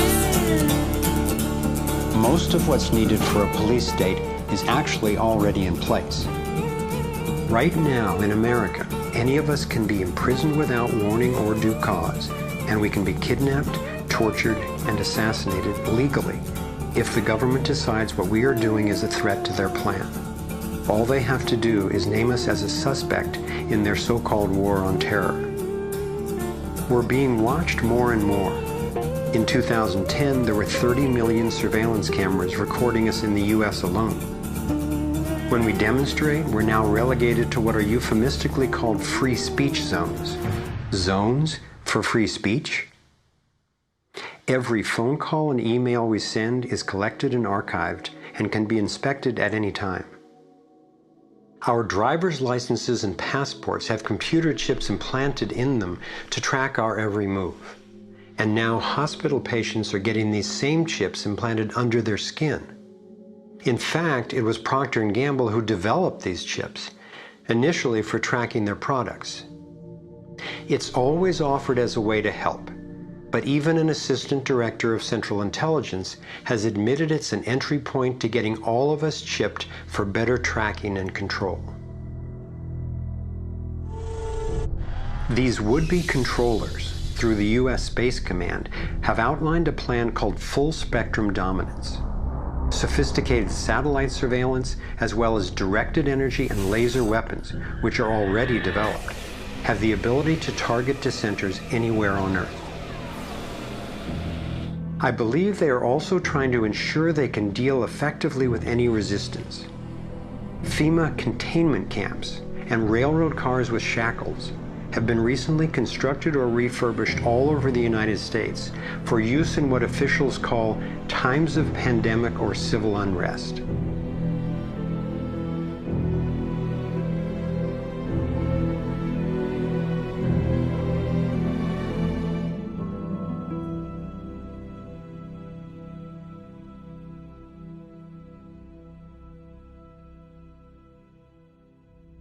Most of what's needed for a police state is actually already in place. Right now in America, any of us can be imprisoned without warning or due cause, and we can be kidnapped, tortured, and assassinated legally if the government decides what we are doing is a threat to their plan. All they have to do is name us as a suspect in their so-called war on terror. We're being watched more and more. In 2010, there were 30 million surveillance cameras recording us in the US alone. When we demonstrate, we're now relegated to what are euphemistically called free speech zones. Zones for free speech? Every phone call and email we send is collected and archived and can be inspected at any time. Our driver's licenses and passports have computer chips implanted in them to track our every move. And now hospital patients are getting these same chips implanted under their skin. In fact, it was Procter & Gamble who developed these chips, initially for tracking their products. It's always offered as a way to help, but even an assistant director of Central Intelligence has admitted it's an entry point to getting all of us chipped for better tracking and control. These would-be controllers, through the US Space Command, have outlined a plan called full spectrum dominance. Sophisticated satellite surveillance, as well as directed energy and laser weapons, which are already developed, have the ability to target dissenters anywhere on Earth. I believe they are also trying to ensure they can deal effectively with any resistance. FEMA containment camps and railroad cars with shackles have been recently constructed or refurbished all over the United States for use in what officials call times of pandemic or civil unrest.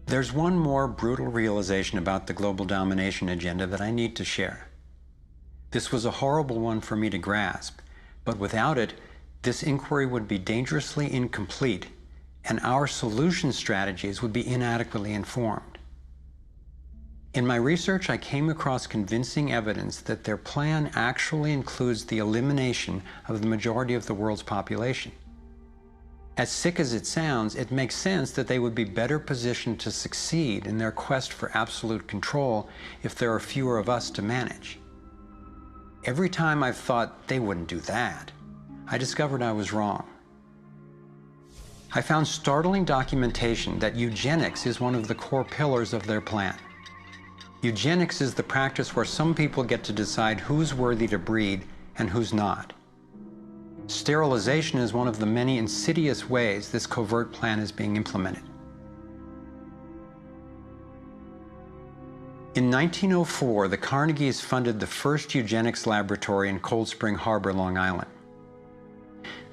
There's one more brutal realization about the global domination agenda that I need to share. This was a horrible one for me to grasp, but without it, this inquiry would be dangerously incomplete, and our solution strategies would be inadequately informed. In my research, I came across convincing evidence that their plan actually includes the elimination of the majority of the world's population. As sick as it sounds, it makes sense that they would be better positioned to succeed in their quest for absolute control if there are fewer of us to manage. Every time I've thought they wouldn't do that, I discovered I was wrong. I found startling documentation that eugenics is one of the core pillars of their plan. Eugenics is the practice where some people get to decide who's worthy to breed and who's not. Sterilization is one of the many insidious ways this covert plan is being implemented. In 1904, the Carnegies funded the first eugenics laboratory in Cold Spring Harbor, Long Island.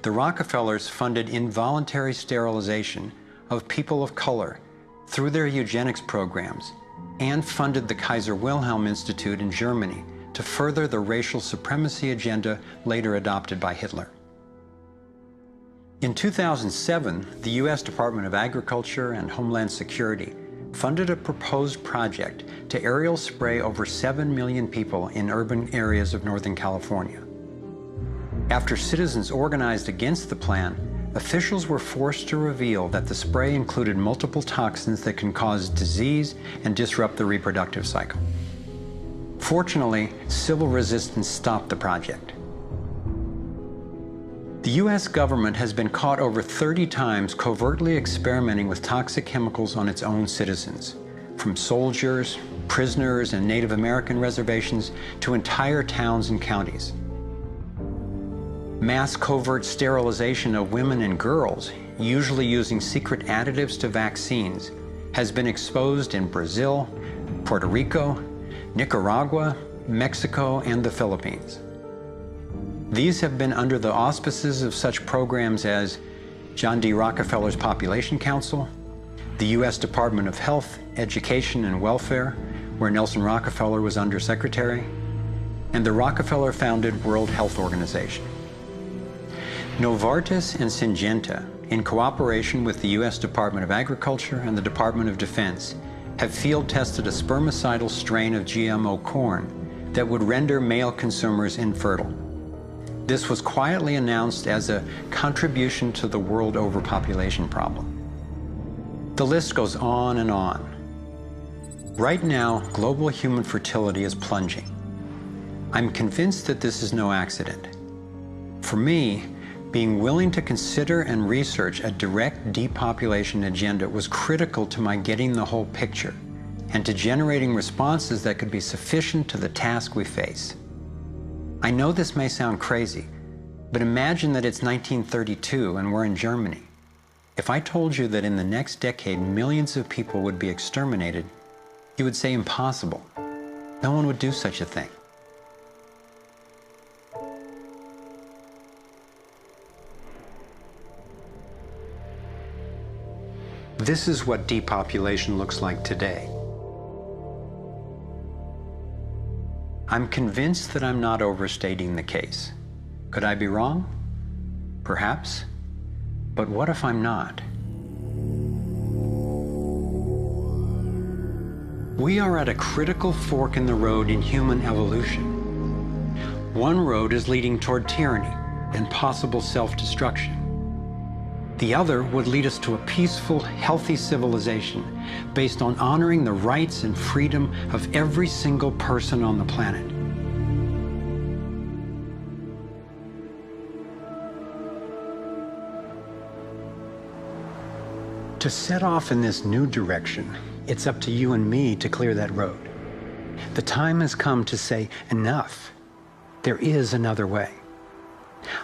The Rockefellers funded involuntary sterilization of people of color through their eugenics programs and funded the Kaiser Wilhelm Institute in Germany to further the racial supremacy agenda later adopted by Hitler. In 2007, the U.S. Department of Agriculture and Homeland Security funded a proposed project to aerial spray over 7 million people in urban areas of Northern California. After citizens organized against the plan, officials were forced to reveal that the spray included multiple toxins that can cause disease and disrupt the reproductive cycle. Fortunately, civil resistance stopped the project. The U.S. government has been caught over 30 times covertly experimenting with toxic chemicals on its own citizens, from soldiers, prisoners, and Native American reservations to entire towns and counties. Mass covert sterilization of women and girls, usually using secret additives to vaccines, has been exposed in Brazil, Puerto Rico, Nicaragua, Mexico, and the Philippines. These have been under the auspices of such programs as John D. Rockefeller's Population Council, the U.S. Department of Health, Education, and Welfare, where Nelson Rockefeller was undersecretary, and the Rockefeller-founded World Health Organization. Novartis and Syngenta, in cooperation with the U.S. Department of Agriculture and the Department of Defense, have field-tested a spermicidal strain of GMO corn that would render male consumers infertile. This was quietly announced as a contribution to the world overpopulation problem. The list goes on and on. Right now, global human fertility is plunging. I'm convinced that this is no accident. For me, being willing to consider and research a direct depopulation agenda was critical to my getting the whole picture and to generating responses that could be sufficient to the task we face. I know this may sound crazy, but imagine that it's 1932 and we're in Germany. If I told you that in the next decade millions of people would be exterminated, you would say impossible. No one would do such a thing. This is what depopulation looks like today. I'm convinced that I'm not overstating the case. Could I be wrong? Perhaps. But what if I'm not? We are at a critical fork in the road in human evolution. One road is leading toward tyranny and possible self-destruction. The other would lead us to a peaceful, healthy civilization based on honoring the rights and freedom of every single person on the planet. To set off in this new direction, it's up to you and me to clear that road. The time has come to say, enough. There is another way.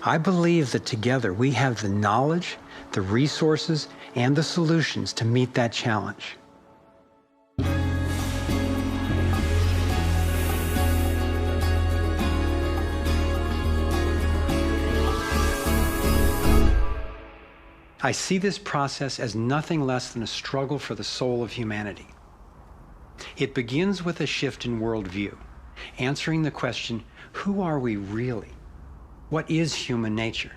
I believe that together we have the knowledge, the resources, and the solutions to meet that challenge. I see this process as nothing less than a struggle for the soul of humanity. It begins with a shift in worldview, answering the question, who are we really? What is human nature?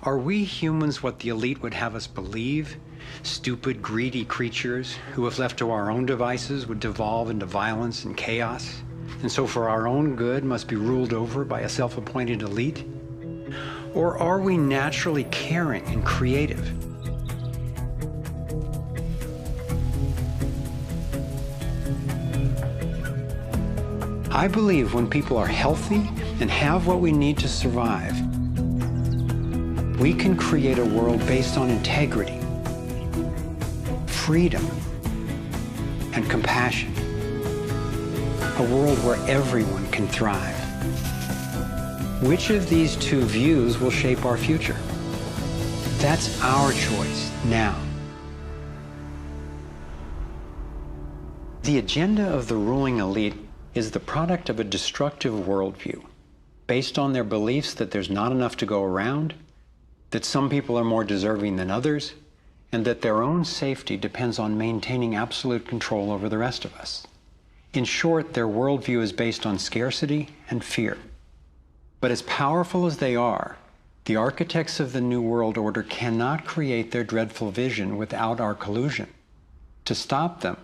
Are we humans what the elite would have us believe? Stupid, greedy creatures who, if left to our own devices, would devolve into violence and chaos, and so for our own good must be ruled over by a self-appointed elite? Or are we naturally caring and creative? I believe when people are healthy and have what we need to survive, we can create a world based on integrity, freedom, and compassion. A world where everyone can thrive. Which of these two views will shape our future? That's our choice now. The agenda of the ruling elite is the product of a destructive worldview, based on their beliefs that there's not enough to go around, that some people are more deserving than others, and that their own safety depends on maintaining absolute control over the rest of us. In short, their worldview is based on scarcity and fear. But as powerful as they are, the architects of the New World Order cannot create their dreadful vision without our collusion. To stop them,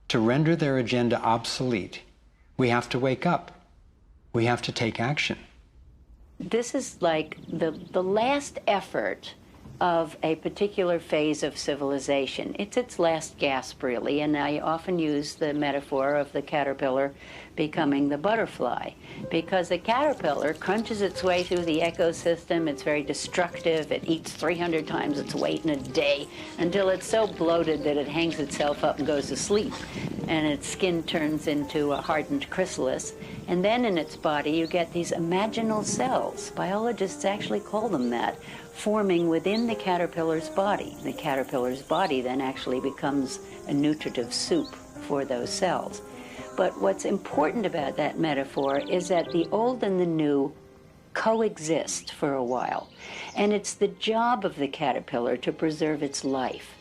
to render their agenda obsolete, we have to wake up. We have to take action. This is like the last effort of a particular phase of civilization. It's its last gasp, really, and I often use the metaphor of the caterpillar becoming the butterfly, because the caterpillar crunches its way through the ecosystem. It's very destructive. It eats 300 times its weight in a day until it's so bloated that it hangs itself up and goes to sleep, and its skin turns into a hardened chrysalis. And then in its body you get these imaginal cells, biologists actually call them that, forming within the caterpillar's body. The caterpillar's body then actually becomes a nutritive soup for those cells. But what's important about that metaphor is that the old and the new coexist for a while. And it's the job of the caterpillar to preserve its life.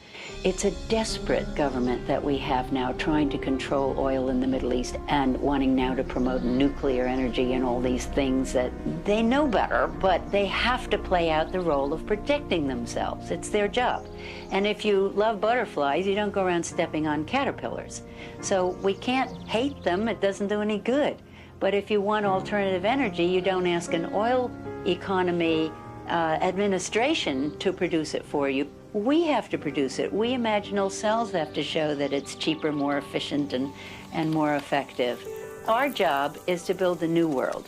It's a desperate government that we have now trying to control oil in the Middle East and wanting now to promote nuclear energy and all these things that they know better, but they have to play out the role of protecting themselves. It's their job. And if you love butterflies, you don't go around stepping on caterpillars. So we can't hate them. It doesn't do any good. But if you want alternative energy, you don't ask an oil economy administration to produce it for you. We have to produce it. We imaginal cells have to show that it's cheaper, more efficient, and more effective. Our job is to build the new world.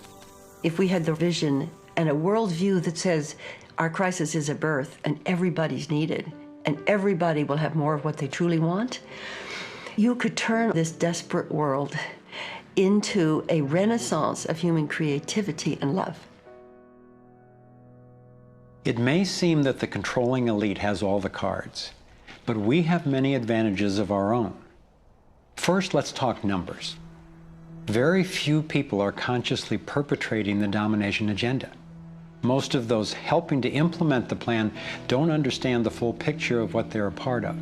If we had the vision and a worldview that says our crisis is a birth and everybody's needed and everybody will have more of what they truly want, you could turn this desperate world into a renaissance of human creativity and love. It may seem that the controlling elite has all the cards, but we have many advantages of our own. First, let's talk numbers. Very few people are consciously perpetrating the domination agenda. Most of those helping to implement the plan don't understand the full picture of what they're a part of.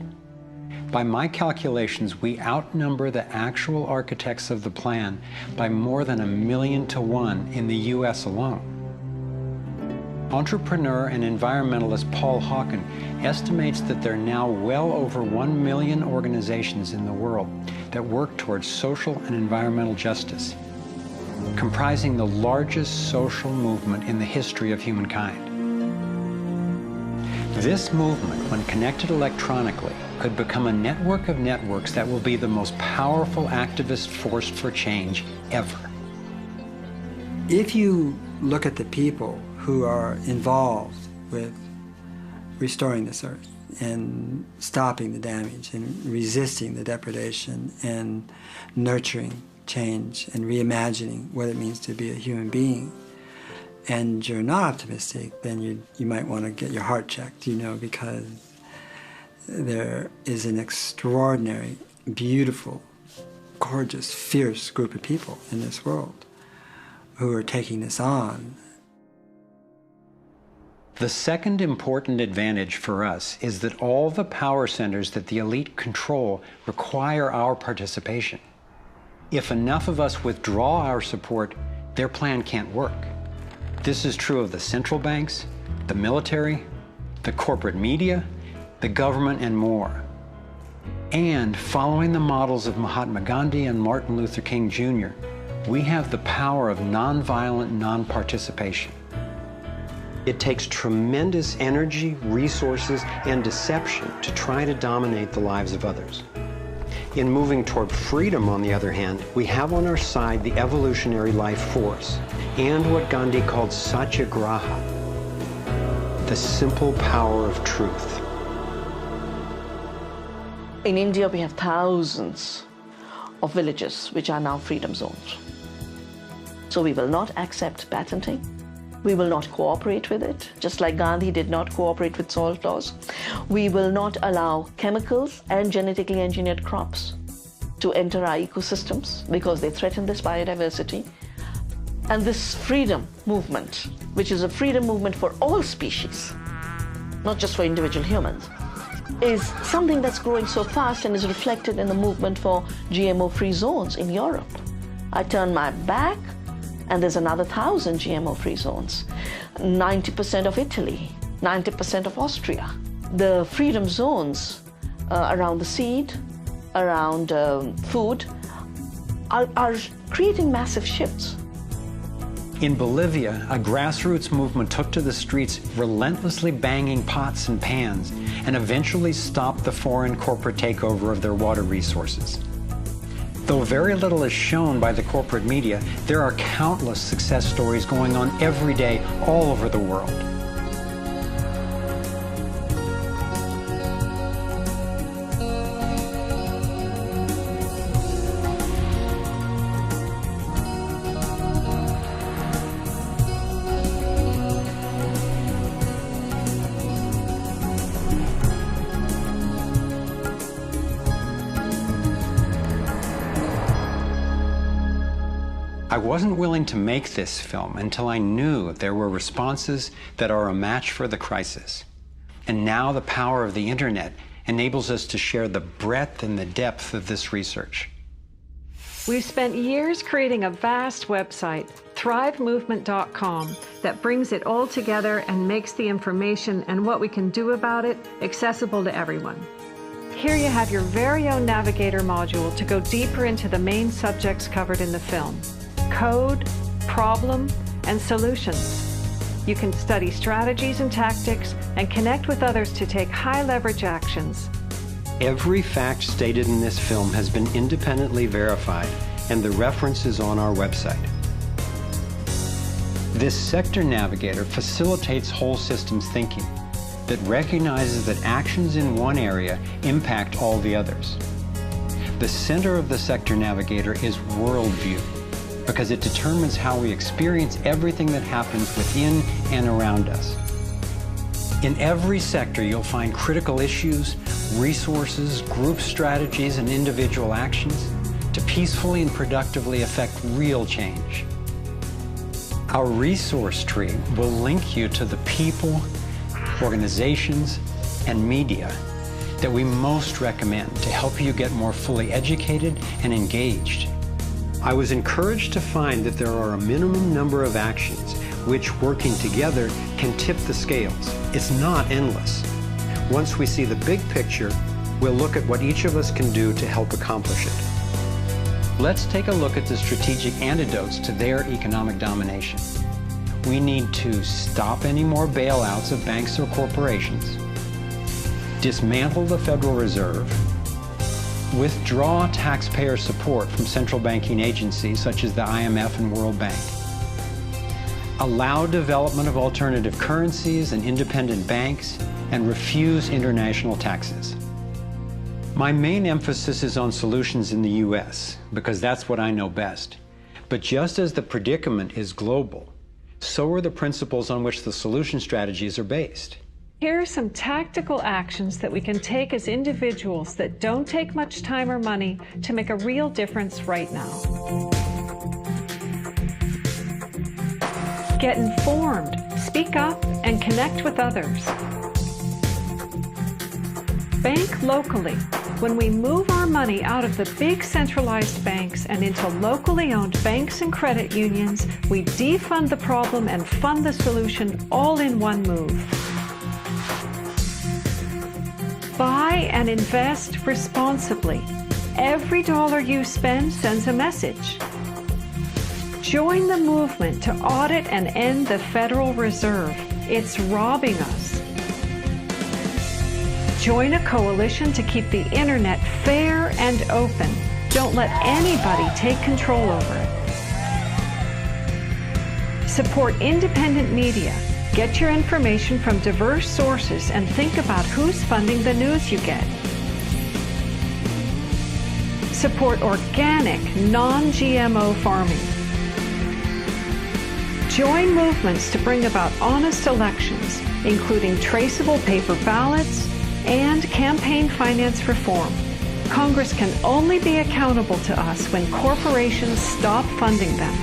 By my calculations, we outnumber the actual architects of the plan by more than 1,000,000 to 1 in the US alone. Entrepreneur and environmentalist Paul Hawken estimates that there are now well over 1 million organizations in the world that work towards social and environmental justice, comprising the largest social movement in the history of humankind. This movement, when connected electronically, could become a network of networks that will be the most powerful activist force for change ever. If you look at the people who are involved with restoring this earth and stopping the damage and resisting the depredation and nurturing change and reimagining what it means to be a human being, and you're not optimistic, then you might want to get your heart checked, because there is an extraordinary, beautiful, gorgeous, fierce group of people in this world who are taking this on. The second important advantage for us is that all the power centers that the elite control require our participation. If enough of us withdraw our support, their plan can't work. This is true of the central banks, the military, the corporate media, the government, and more. And following the models of Mahatma Gandhi and Martin Luther King Jr., we have the power of nonviolent non-participation. It takes tremendous energy, resources, and deception to try to dominate the lives of others. In moving toward freedom, on the other hand, we have on our side the evolutionary life force and what Gandhi called satyagraha, the simple power of truth. In India, we have thousands of villages which are now freedom zones. So we will not accept patenting. We will not cooperate with it, just like Gandhi did not cooperate with salt laws. We will not allow chemicals and genetically engineered crops to enter our ecosystems because they threaten this biodiversity. And this freedom movement, which is a freedom movement for all species, not just for individual humans, is something that's growing so fast and is reflected in the movement for GMO-free zones in Europe. I turn my back, and there's another 1,000 GMO-free zones. 90% of Italy, 90% of Austria. The freedom zones around the seed, around food, are creating massive shifts. In Bolivia, a grassroots movement took to the streets, relentlessly banging pots and pans, and eventually stopped the foreign corporate takeover of their water resources. Though very little is shown by the corporate media, there are countless success stories going on every day all over the world. I wasn't willing to make this film until I knew there were responses that are a match for the crisis. And now the power of the internet enables us to share the breadth and the depth of this research. We've spent years creating a vast website, thrivemovement.com, that brings it all together and makes the information and what we can do about it accessible to everyone. Here you have your very own navigator module to go deeper into the main subjects covered in the film: code, problem, and solutions. You can study strategies and tactics and connect with others to take high-leverage actions. Every fact stated in this film has been independently verified, and the reference is on our website. This sector navigator facilitates whole systems thinking that recognizes that actions in one area impact all the others. The center of the sector navigator is worldview, because it determines how we experience everything that happens within and around us. In every sector, you'll find critical issues, resources, group strategies, and individual actions to peacefully and productively affect real change. Our resource tree will link you to the people, organizations, and media that we most recommend to help you get more fully educated and engaged. I was encouraged to find that there are a minimum number of actions which, working together, can tip the scales. It's not endless. Once we see the big picture, we'll look at what each of us can do to help accomplish it. Let's take a look at the strategic antidotes to their economic domination. We need to stop any more bailouts of banks or corporations, dismantle the Federal Reserve, withdraw taxpayer support from central banking agencies such as the IMF and World Bank, allow development of alternative currencies and independent banks, and refuse international taxes. My main emphasis is on solutions in the U.S., because that's what I know best. But just as the predicament is global, so are the principles on which the solution strategies are based. Here are some tactical actions that we can take as individuals that don't take much time or money to make a real difference right now. Get informed, speak up, and connect with others. Bank locally. When we move our money out of the big centralized banks and into locally owned banks and credit unions, we defund the problem and fund the solution all in one move. Buy and invest responsibly. Every dollar you spend sends a message. Join the movement to audit and end the Federal Reserve. It's robbing us. Join a coalition to keep the internet fair and open. Don't let anybody take control over it. Support independent media. Get your information from diverse sources and think about who's funding the news you get. Support organic, non-GMO farming. Join movements to bring about honest elections, including traceable paper ballots and campaign finance reform. Congress can only be accountable to us when corporations stop funding them.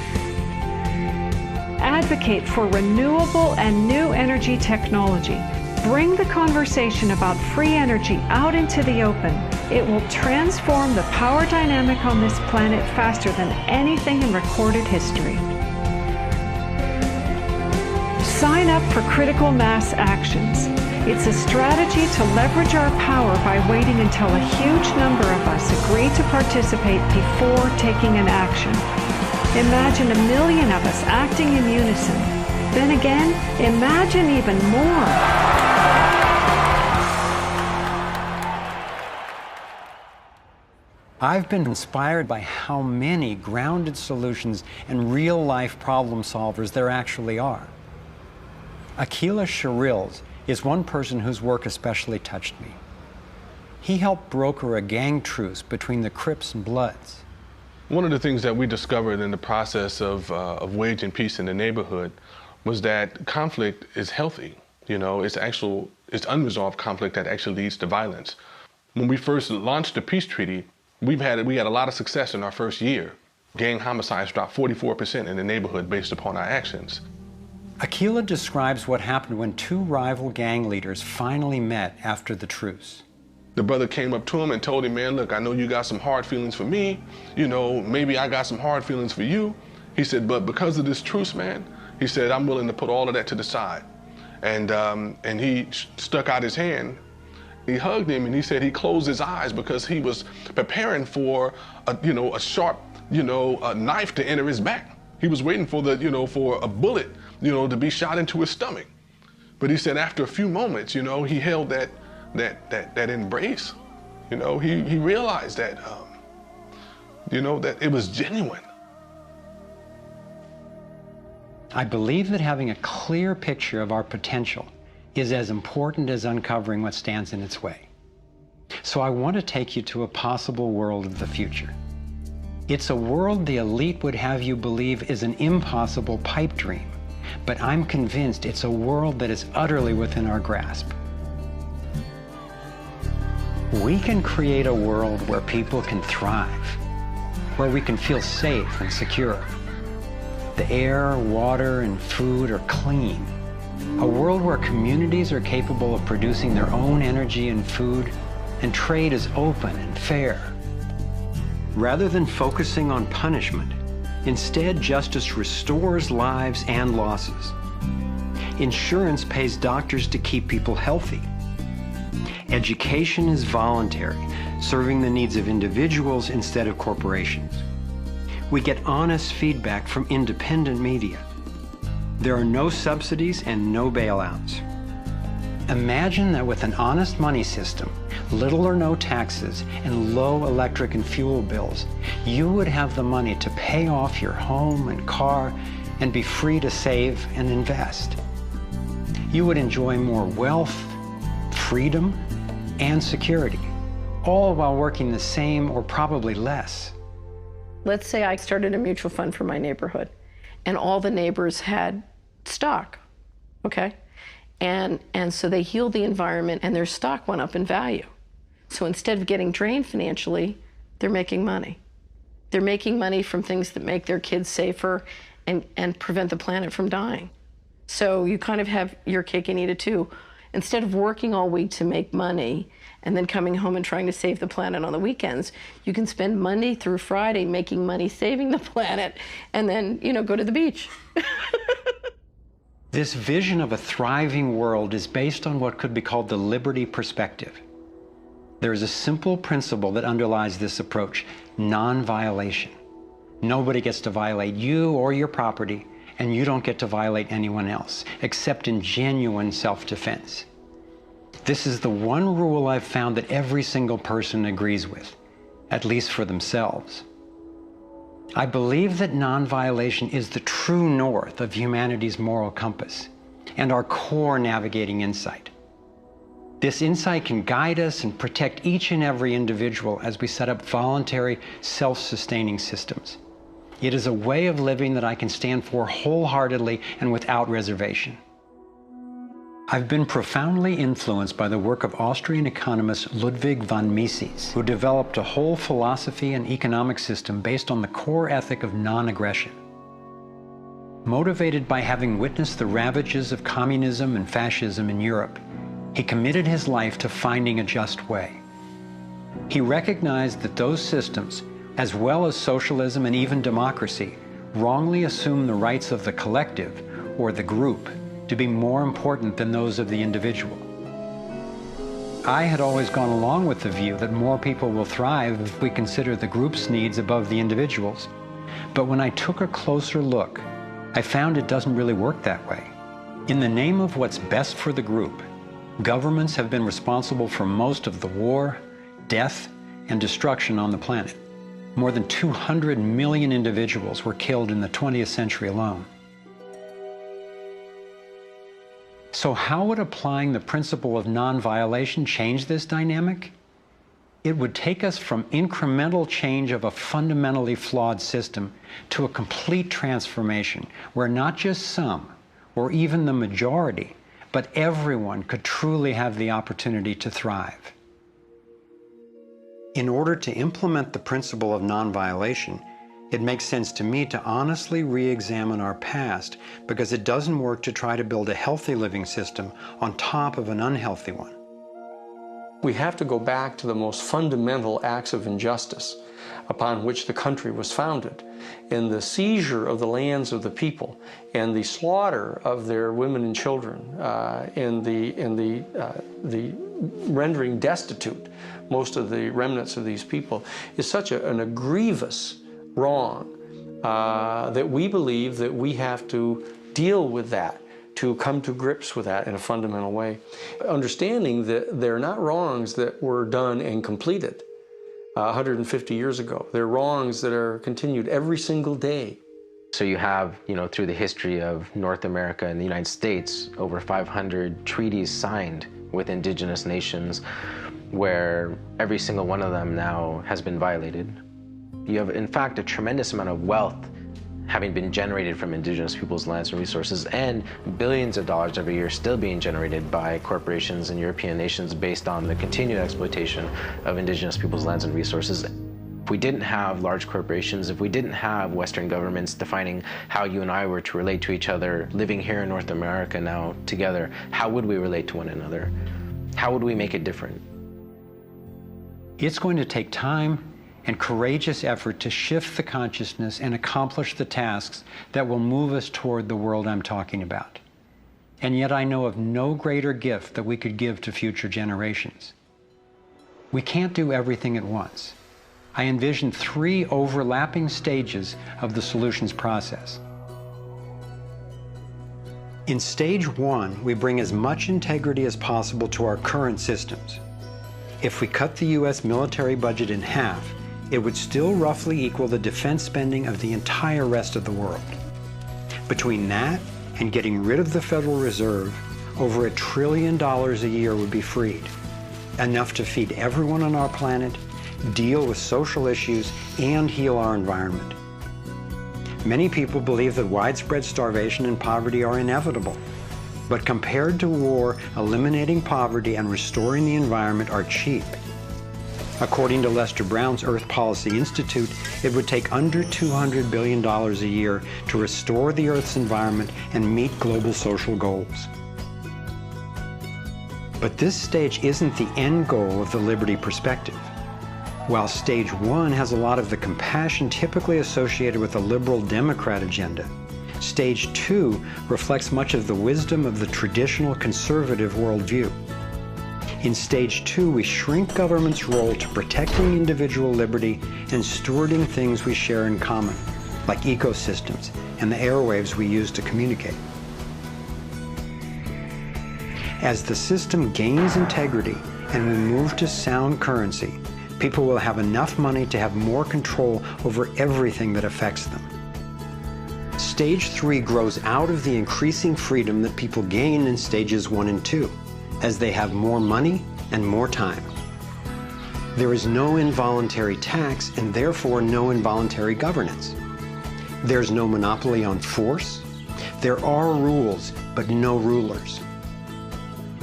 Advocate for renewable and new energy technology. Bring the conversation about free energy out into the open. It will transform the power dynamic on this planet faster than anything in recorded history. Sign up for critical mass actions. It's a strategy to leverage our power by waiting until a huge number of us agree to participate before taking an action. Imagine 1 million of us acting in unison. Then again, imagine even more. I've been inspired by how many grounded solutions and real-life problem solvers there actually are. Aquila Sherrills is one person whose work especially touched me. He helped broker a gang truce between the Crips and Bloods. One of the things that we discovered in the process of waging peace in the neighborhood was that conflict is healthy. You know, it's unresolved conflict that actually leads to violence. When we first launched the peace treaty, we had a lot of success in our first year. Gang homicides dropped 44% in the neighborhood based upon our actions. Aquila describes what happened when two rival gang leaders finally met after the truce. The brother came up to him and told him, man, look, I know you got some hard feelings for me. You know, maybe I got some hard feelings for you. He said, but because of this truce, man, he said, I'm willing to put all of that to the side. And he stuck out his hand. He hugged him and he said he closed his eyes because he was preparing for a sharp, a knife to enter his back. He was waiting for the, for a bullet, to be shot into his stomach. But he said after a few moments, he held that embrace. He realized that, that it was genuine. I believe that having a clear picture of our potential is as important as uncovering what stands in its way. So I want to take you to a possible world of the future. It's a world the elite would have you believe is an impossible pipe dream, but I'm convinced it's a world that is utterly within our grasp. We can create a world where people can thrive, where we can feel safe and secure. The air, water, and food are clean. A world where communities are capable of producing their own energy and food, and trade is open and fair. Rather than focusing on punishment, instead justice restores lives and losses. Insurance pays doctors to keep people healthy. Education is voluntary, serving the needs of individuals instead of corporations. We get honest feedback from independent media. There are no subsidies and no bailouts. Imagine that with an honest money system, little or no taxes, and low electric and fuel bills, you would have the money to pay off your home and car and be free to save and invest. You would enjoy more wealth, freedom, and security, all while working the same or probably less. Let's say I started a mutual fund for my neighborhood, and all the neighbors had stock, okay? And so they healed the environment, and their stock went up in value. So instead of getting drained financially, they're making money. They're making money from things that make their kids safer and prevent the planet from dying. So you kind of have your cake and eat it too. Instead of working all week to make money and then coming home and trying to save the planet on the weekends, you can spend Monday through Friday making money saving the planet and then, go to the beach. This vision of a thriving world is based on what could be called the liberty perspective. There is a simple principle that underlies this approach: non-violation. Nobody gets to violate you or your property, and you don't get to violate anyone else, except in genuine self-defense. This is the one rule I've found that every single person agrees with, at least for themselves. I believe that non-violation is the true north of humanity's moral compass and our core navigating insight. This insight can guide us and protect each and every individual as we set up voluntary, self-sustaining systems. It is a way of living that I can stand for wholeheartedly and without reservation. I've been profoundly influenced by the work of Austrian economist Ludwig von Mises, who developed a whole philosophy and economic system based on the core ethic of non-aggression. Motivated by having witnessed the ravages of communism and fascism in Europe, he committed his life to finding a just way. He recognized that those systems, as well as socialism and even democracy, wrongly assume the rights of the collective, or the group, to be more important than those of the individual. I had always gone along with the view that more people will thrive if we consider the group's needs above the individual's. But when I took a closer look, I found it doesn't really work that way. In the name of what's best for the group, governments have been responsible for most of the war, death, and destruction on the planet. More than 200 million individuals were killed in the 20th century alone. So how would applying the principle of non-violation change this dynamic? It would take us from incremental change of a fundamentally flawed system to a complete transformation where not just some, or even the majority, but everyone could truly have the opportunity to thrive. In order to implement the principle of non-violation, it makes sense to me to honestly re-examine our past, because it doesn't work to try to build a healthy living system on top of an unhealthy one. We have to go back to the most fundamental acts of injustice upon which the country was founded, in the seizure of the lands of the people and the slaughter of their women and children, in the rendering destitute most of the remnants of these people, is such a grievous wrong that we believe that we have to deal with that, to come to grips with that in a fundamental way. Understanding that they're not wrongs that were done and completed 150 years ago. They're wrongs that are continued every single day. So you have, through the history of North America and the United States, over 500 treaties signed with indigenous nations where every single one of them now has been violated. You have, in fact, a tremendous amount of wealth having been generated from indigenous peoples' lands and resources, and billions of dollars every year still being generated by corporations and European nations based on the continued exploitation of indigenous peoples' lands and resources. If we didn't have large corporations, if we didn't have Western governments defining how you and I were to relate to each other, living here in North America now together, how would we relate to one another? How would we make it different? It's going to take time and courageous effort to shift the consciousness and accomplish the tasks that will move us toward the world I'm talking about. And yet I know of no greater gift that we could give to future generations. We can't do everything at once. I envision 3 overlapping stages of the solutions process. In stage 1, we bring as much integrity as possible to our current systems. If we cut the US military budget in half, it would still roughly equal the defense spending of the entire rest of the world. Between that and getting rid of the Federal Reserve, over $1 trillion a year would be freed, enough to feed everyone on our planet, deal with social issues, and heal our environment. Many people believe that widespread starvation and poverty are inevitable, but compared to war, eliminating poverty and restoring the environment are cheap. According to Lester Brown's Earth Policy Institute, it would take under $200 billion a year to restore the Earth's environment and meet global social goals. But this stage isn't the end goal of the liberty perspective. While stage 1 has a lot of the compassion typically associated with a liberal Democrat agenda, stage 2 reflects much of the wisdom of the traditional conservative worldview. In stage 2, we shrink government's role to protecting individual liberty and stewarding things we share in common, like ecosystems and the airwaves we use to communicate. As the system gains integrity and we move to sound currency, people will have enough money to have more control over everything that affects them. Stage 3 grows out of the increasing freedom that people gain in stages 1 and 2, as they have more money and more time. There is no involuntary tax and therefore no involuntary governance. There's no monopoly on force. There are rules, but no rulers.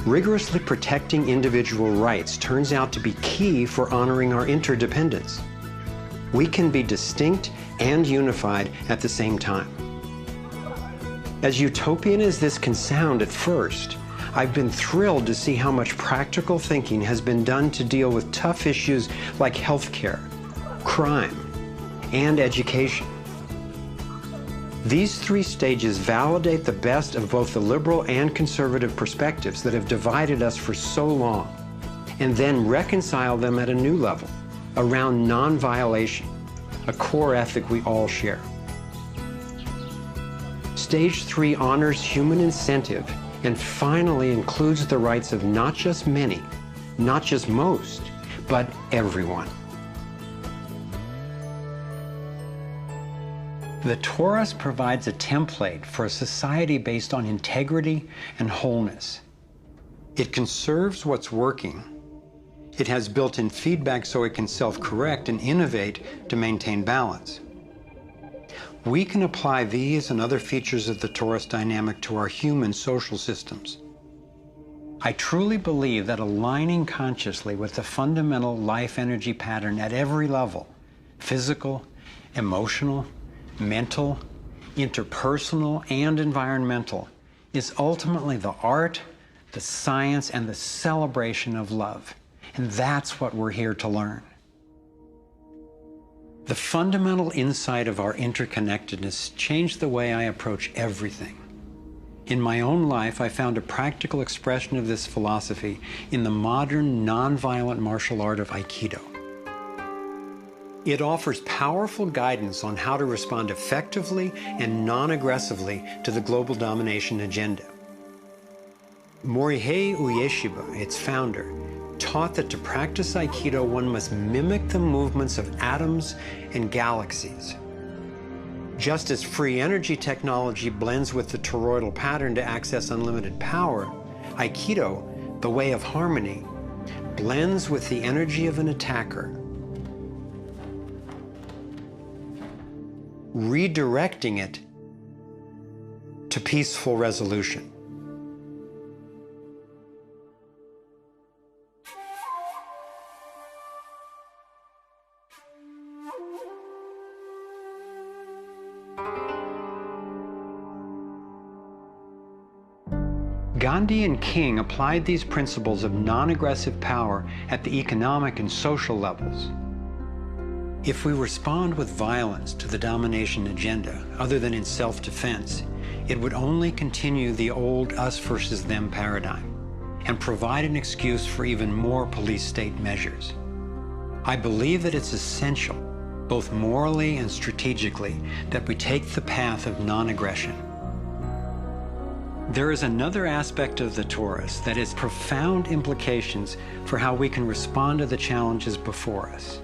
Rigorously protecting individual rights turns out to be key for honoring our interdependence. We can be distinct and unified at the same time. As utopian as this can sound at first, I've been thrilled to see how much practical thinking has been done to deal with tough issues like healthcare, crime, and education. These 3 stages validate the best of both the liberal and conservative perspectives that have divided us for so long, and then reconcile them at a new level, around non-violation, a core ethic we all share. Stage 3 honors human incentive and finally includes the rights of not just many, not just most, but everyone. The Torus provides a template for a society based on integrity and wholeness. It conserves what's working. It has built-in feedback so it can self-correct and innovate to maintain balance. We can apply these and other features of the torus dynamic to our human social systems. I truly believe that aligning consciously with the fundamental life energy pattern at every level, physical, emotional, mental, interpersonal, and environmental, is ultimately the art, the science, and the celebration of love. And that's what we're here to learn. The fundamental insight of our interconnectedness changed the way I approach everything. In my own life, I found a practical expression of this philosophy in the modern, nonviolent martial art of Aikido. It offers powerful guidance on how to respond effectively and non-aggressively to the global domination agenda. Morihei Ueshiba, its founder, taught that to practice Aikido, one must mimic the movements of atoms and galaxies. Just as free energy technology blends with the toroidal pattern to access unlimited power, Aikido, the way of harmony, blends with the energy of an attacker, redirecting it to peaceful resolution. Gandhi and King applied these principles of non-aggressive power at the economic and social levels. If we respond with violence to the domination agenda, other than in self-defense, it would only continue the old us versus them paradigm and provide an excuse for even more police state measures. I believe that it's essential, both morally and strategically, that we take the path of non-aggression. There is another aspect of the torus that has profound implications for how we can respond to the challenges before us.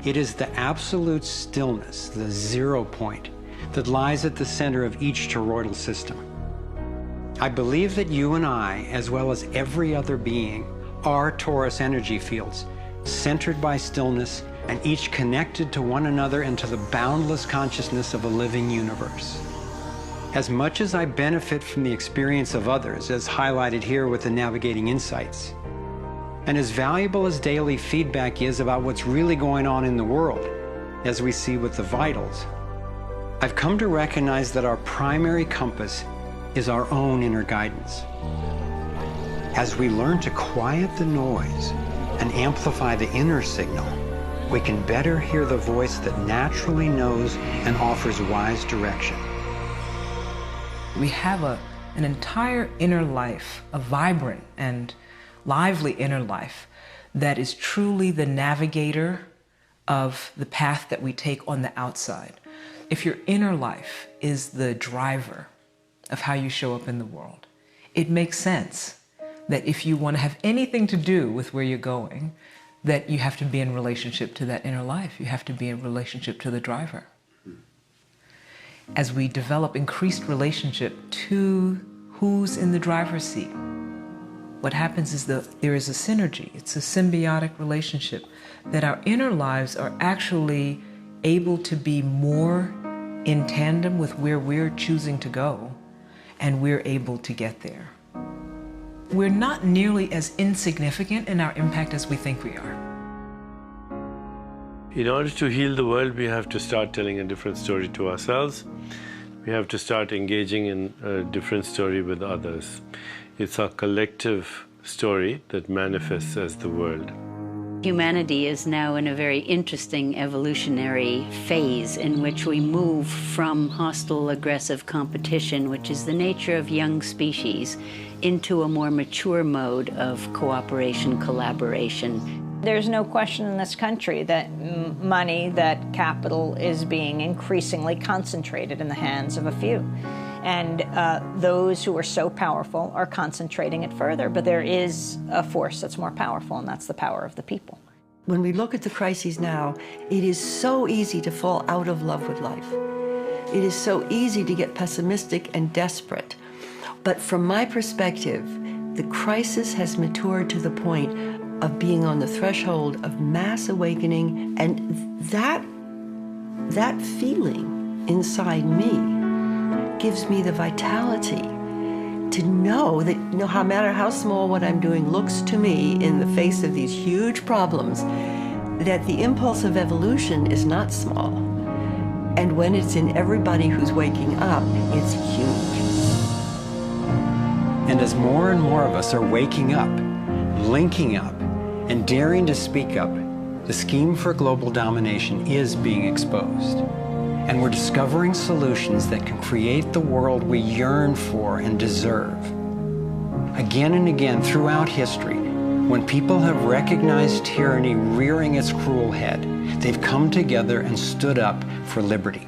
It is the absolute stillness, the 0 point, that lies at the center of each toroidal system. I believe that you and I, as well as every other being, are torus energy fields, centered by stillness and each connected to one another and to the boundless consciousness of a living universe. As much as I benefit from the experience of others, as highlighted here with the Navigating Insights, and as valuable as daily feedback is about what's really going on in the world, as we see with the vitals, I've come to recognize that our primary compass is our own inner guidance. As we learn to quiet the noise and amplify the inner signal, we can better hear the voice that naturally knows and offers wise direction. We have an entire inner life, a vibrant and lively inner life that is truly the navigator of the path that we take on the outside. If your inner life is the driver of how you show up in the world, it makes sense that if you want to have anything to do with where you're going, that you have to be in relationship to that inner life. You have to be in relationship to the driver. As we develop increased relationship to who's in the driver's seat, what happens is there is a synergy. It's a symbiotic relationship that our inner lives are actually able to be more in tandem with where we're choosing to go, and we're able to get there. We're not nearly as insignificant in our impact as we think we are. In order to heal the world, we have to start telling a different story to ourselves. We have to start engaging in a different story with others. It's our collective story that manifests as the world. Humanity is now in a very interesting evolutionary phase in which we move from hostile, aggressive competition, which is the nature of young species, into a more mature mode of cooperation, collaboration. There's no question in this country that money, that capital is being increasingly concentrated in the hands of a few. And those who are so powerful are concentrating it further. But there is a force that's more powerful, and that's the power of the people. When we look at the crises now, it is so easy to fall out of love with life. It is so easy to get pessimistic and desperate. But from my perspective, the crisis has matured to the point of being on the threshold of mass awakening, and that feeling inside me gives me the vitality to know that no matter how small what I'm doing looks to me in the face of these huge problems, that the impulse of evolution is not small. And when it's in everybody who's waking up, it's huge. And as more and more of us are waking up, linking up, and daring to speak up, the scheme for global domination is being exposed. And we're discovering solutions that can create the world we yearn for and deserve. Again and again throughout history, When people have recognized tyranny rearing its cruel head, they've come together and stood up for liberty.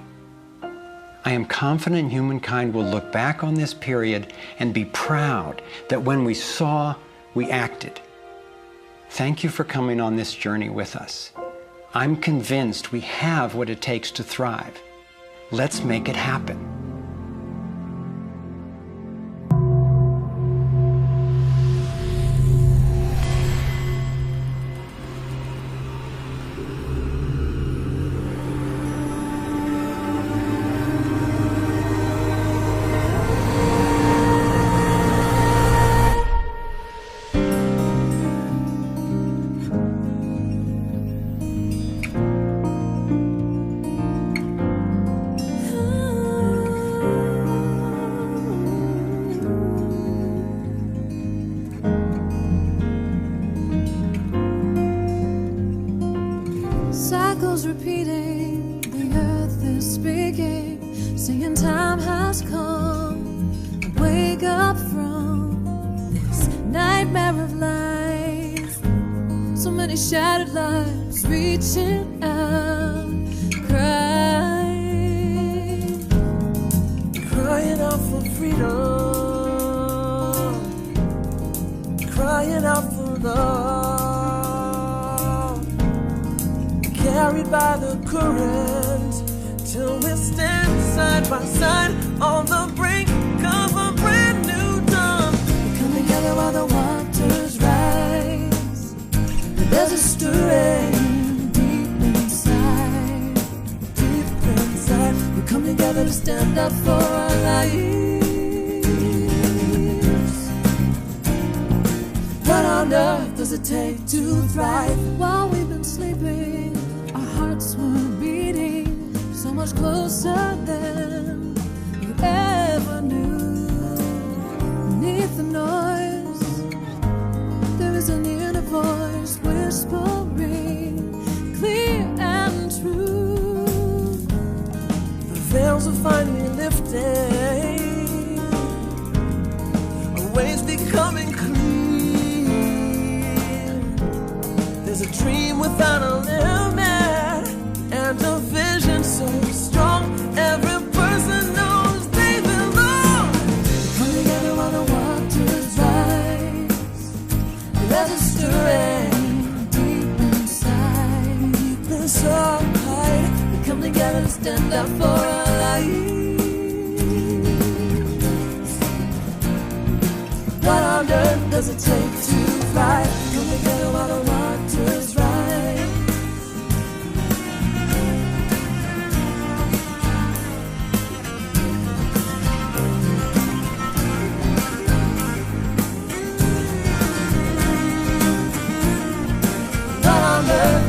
I am confident humankind will look back on this period and be proud that when we saw, we acted. Thank you for coming on this journey with us. I'm convinced we have what it takes to thrive. Let's make it happen. Cycles repeating, the earth is speaking, saying time has come. Wake up from this nightmare of life. So many shattered lives reaching out, crying, crying out for freedom, crying out for love. Carried by the current, till we stand side by side on the brink of a brand new dawn. We come together while the waters rise. There's a stirring deep inside, deep inside. We come together to stand up for our lives. What on earth does it take to thrive? While we've been sleeping, hearts were beating so much closer than we ever knew. Beneath the noise, there is an inner voice whispering, clear and true. The veils are finally lifting, our ways becoming clear. There's a dream without a limit, and a vision so strong, every person knows they belong. Come together while the waters rise. There's a stirring deep inside, deep inside. We come together to stand up for our lives. What on earth does it take to thrive? Come together while the waters rise.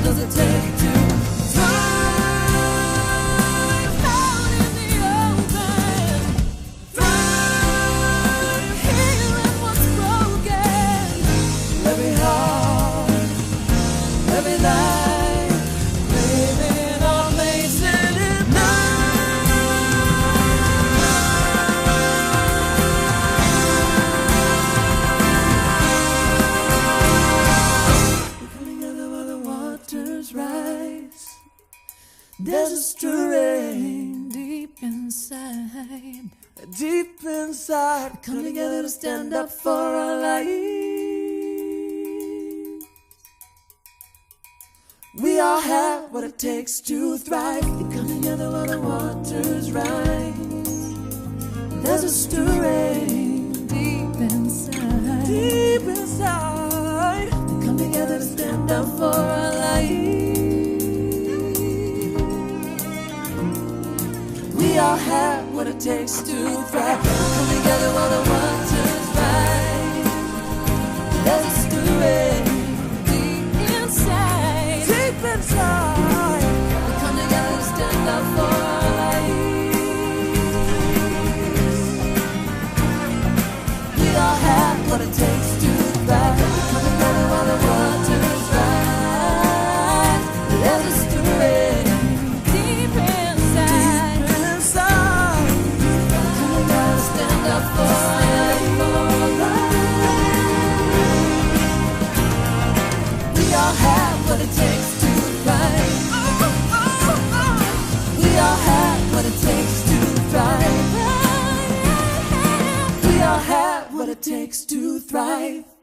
Does it take to thrive out in the open? Thrive healing what's broken. Every heart, every life, living our place in it rise. There's a stirring deep inside, deep inside. Come together to stand up for our lives. We all have what it takes to thrive. We come together while the waters rise. There's a stirring deep inside, deep inside. We come together to stand up for our lives. We all have what it takes to thrive. Come together while the waters rise. There's a stirring deep inside, deep inside. We come together to stand up for our lives. We all have what it takes to thrive. Come together while the waters rise. There's a stirring deep inside, deep inside. Come together to stand up takes to thrive.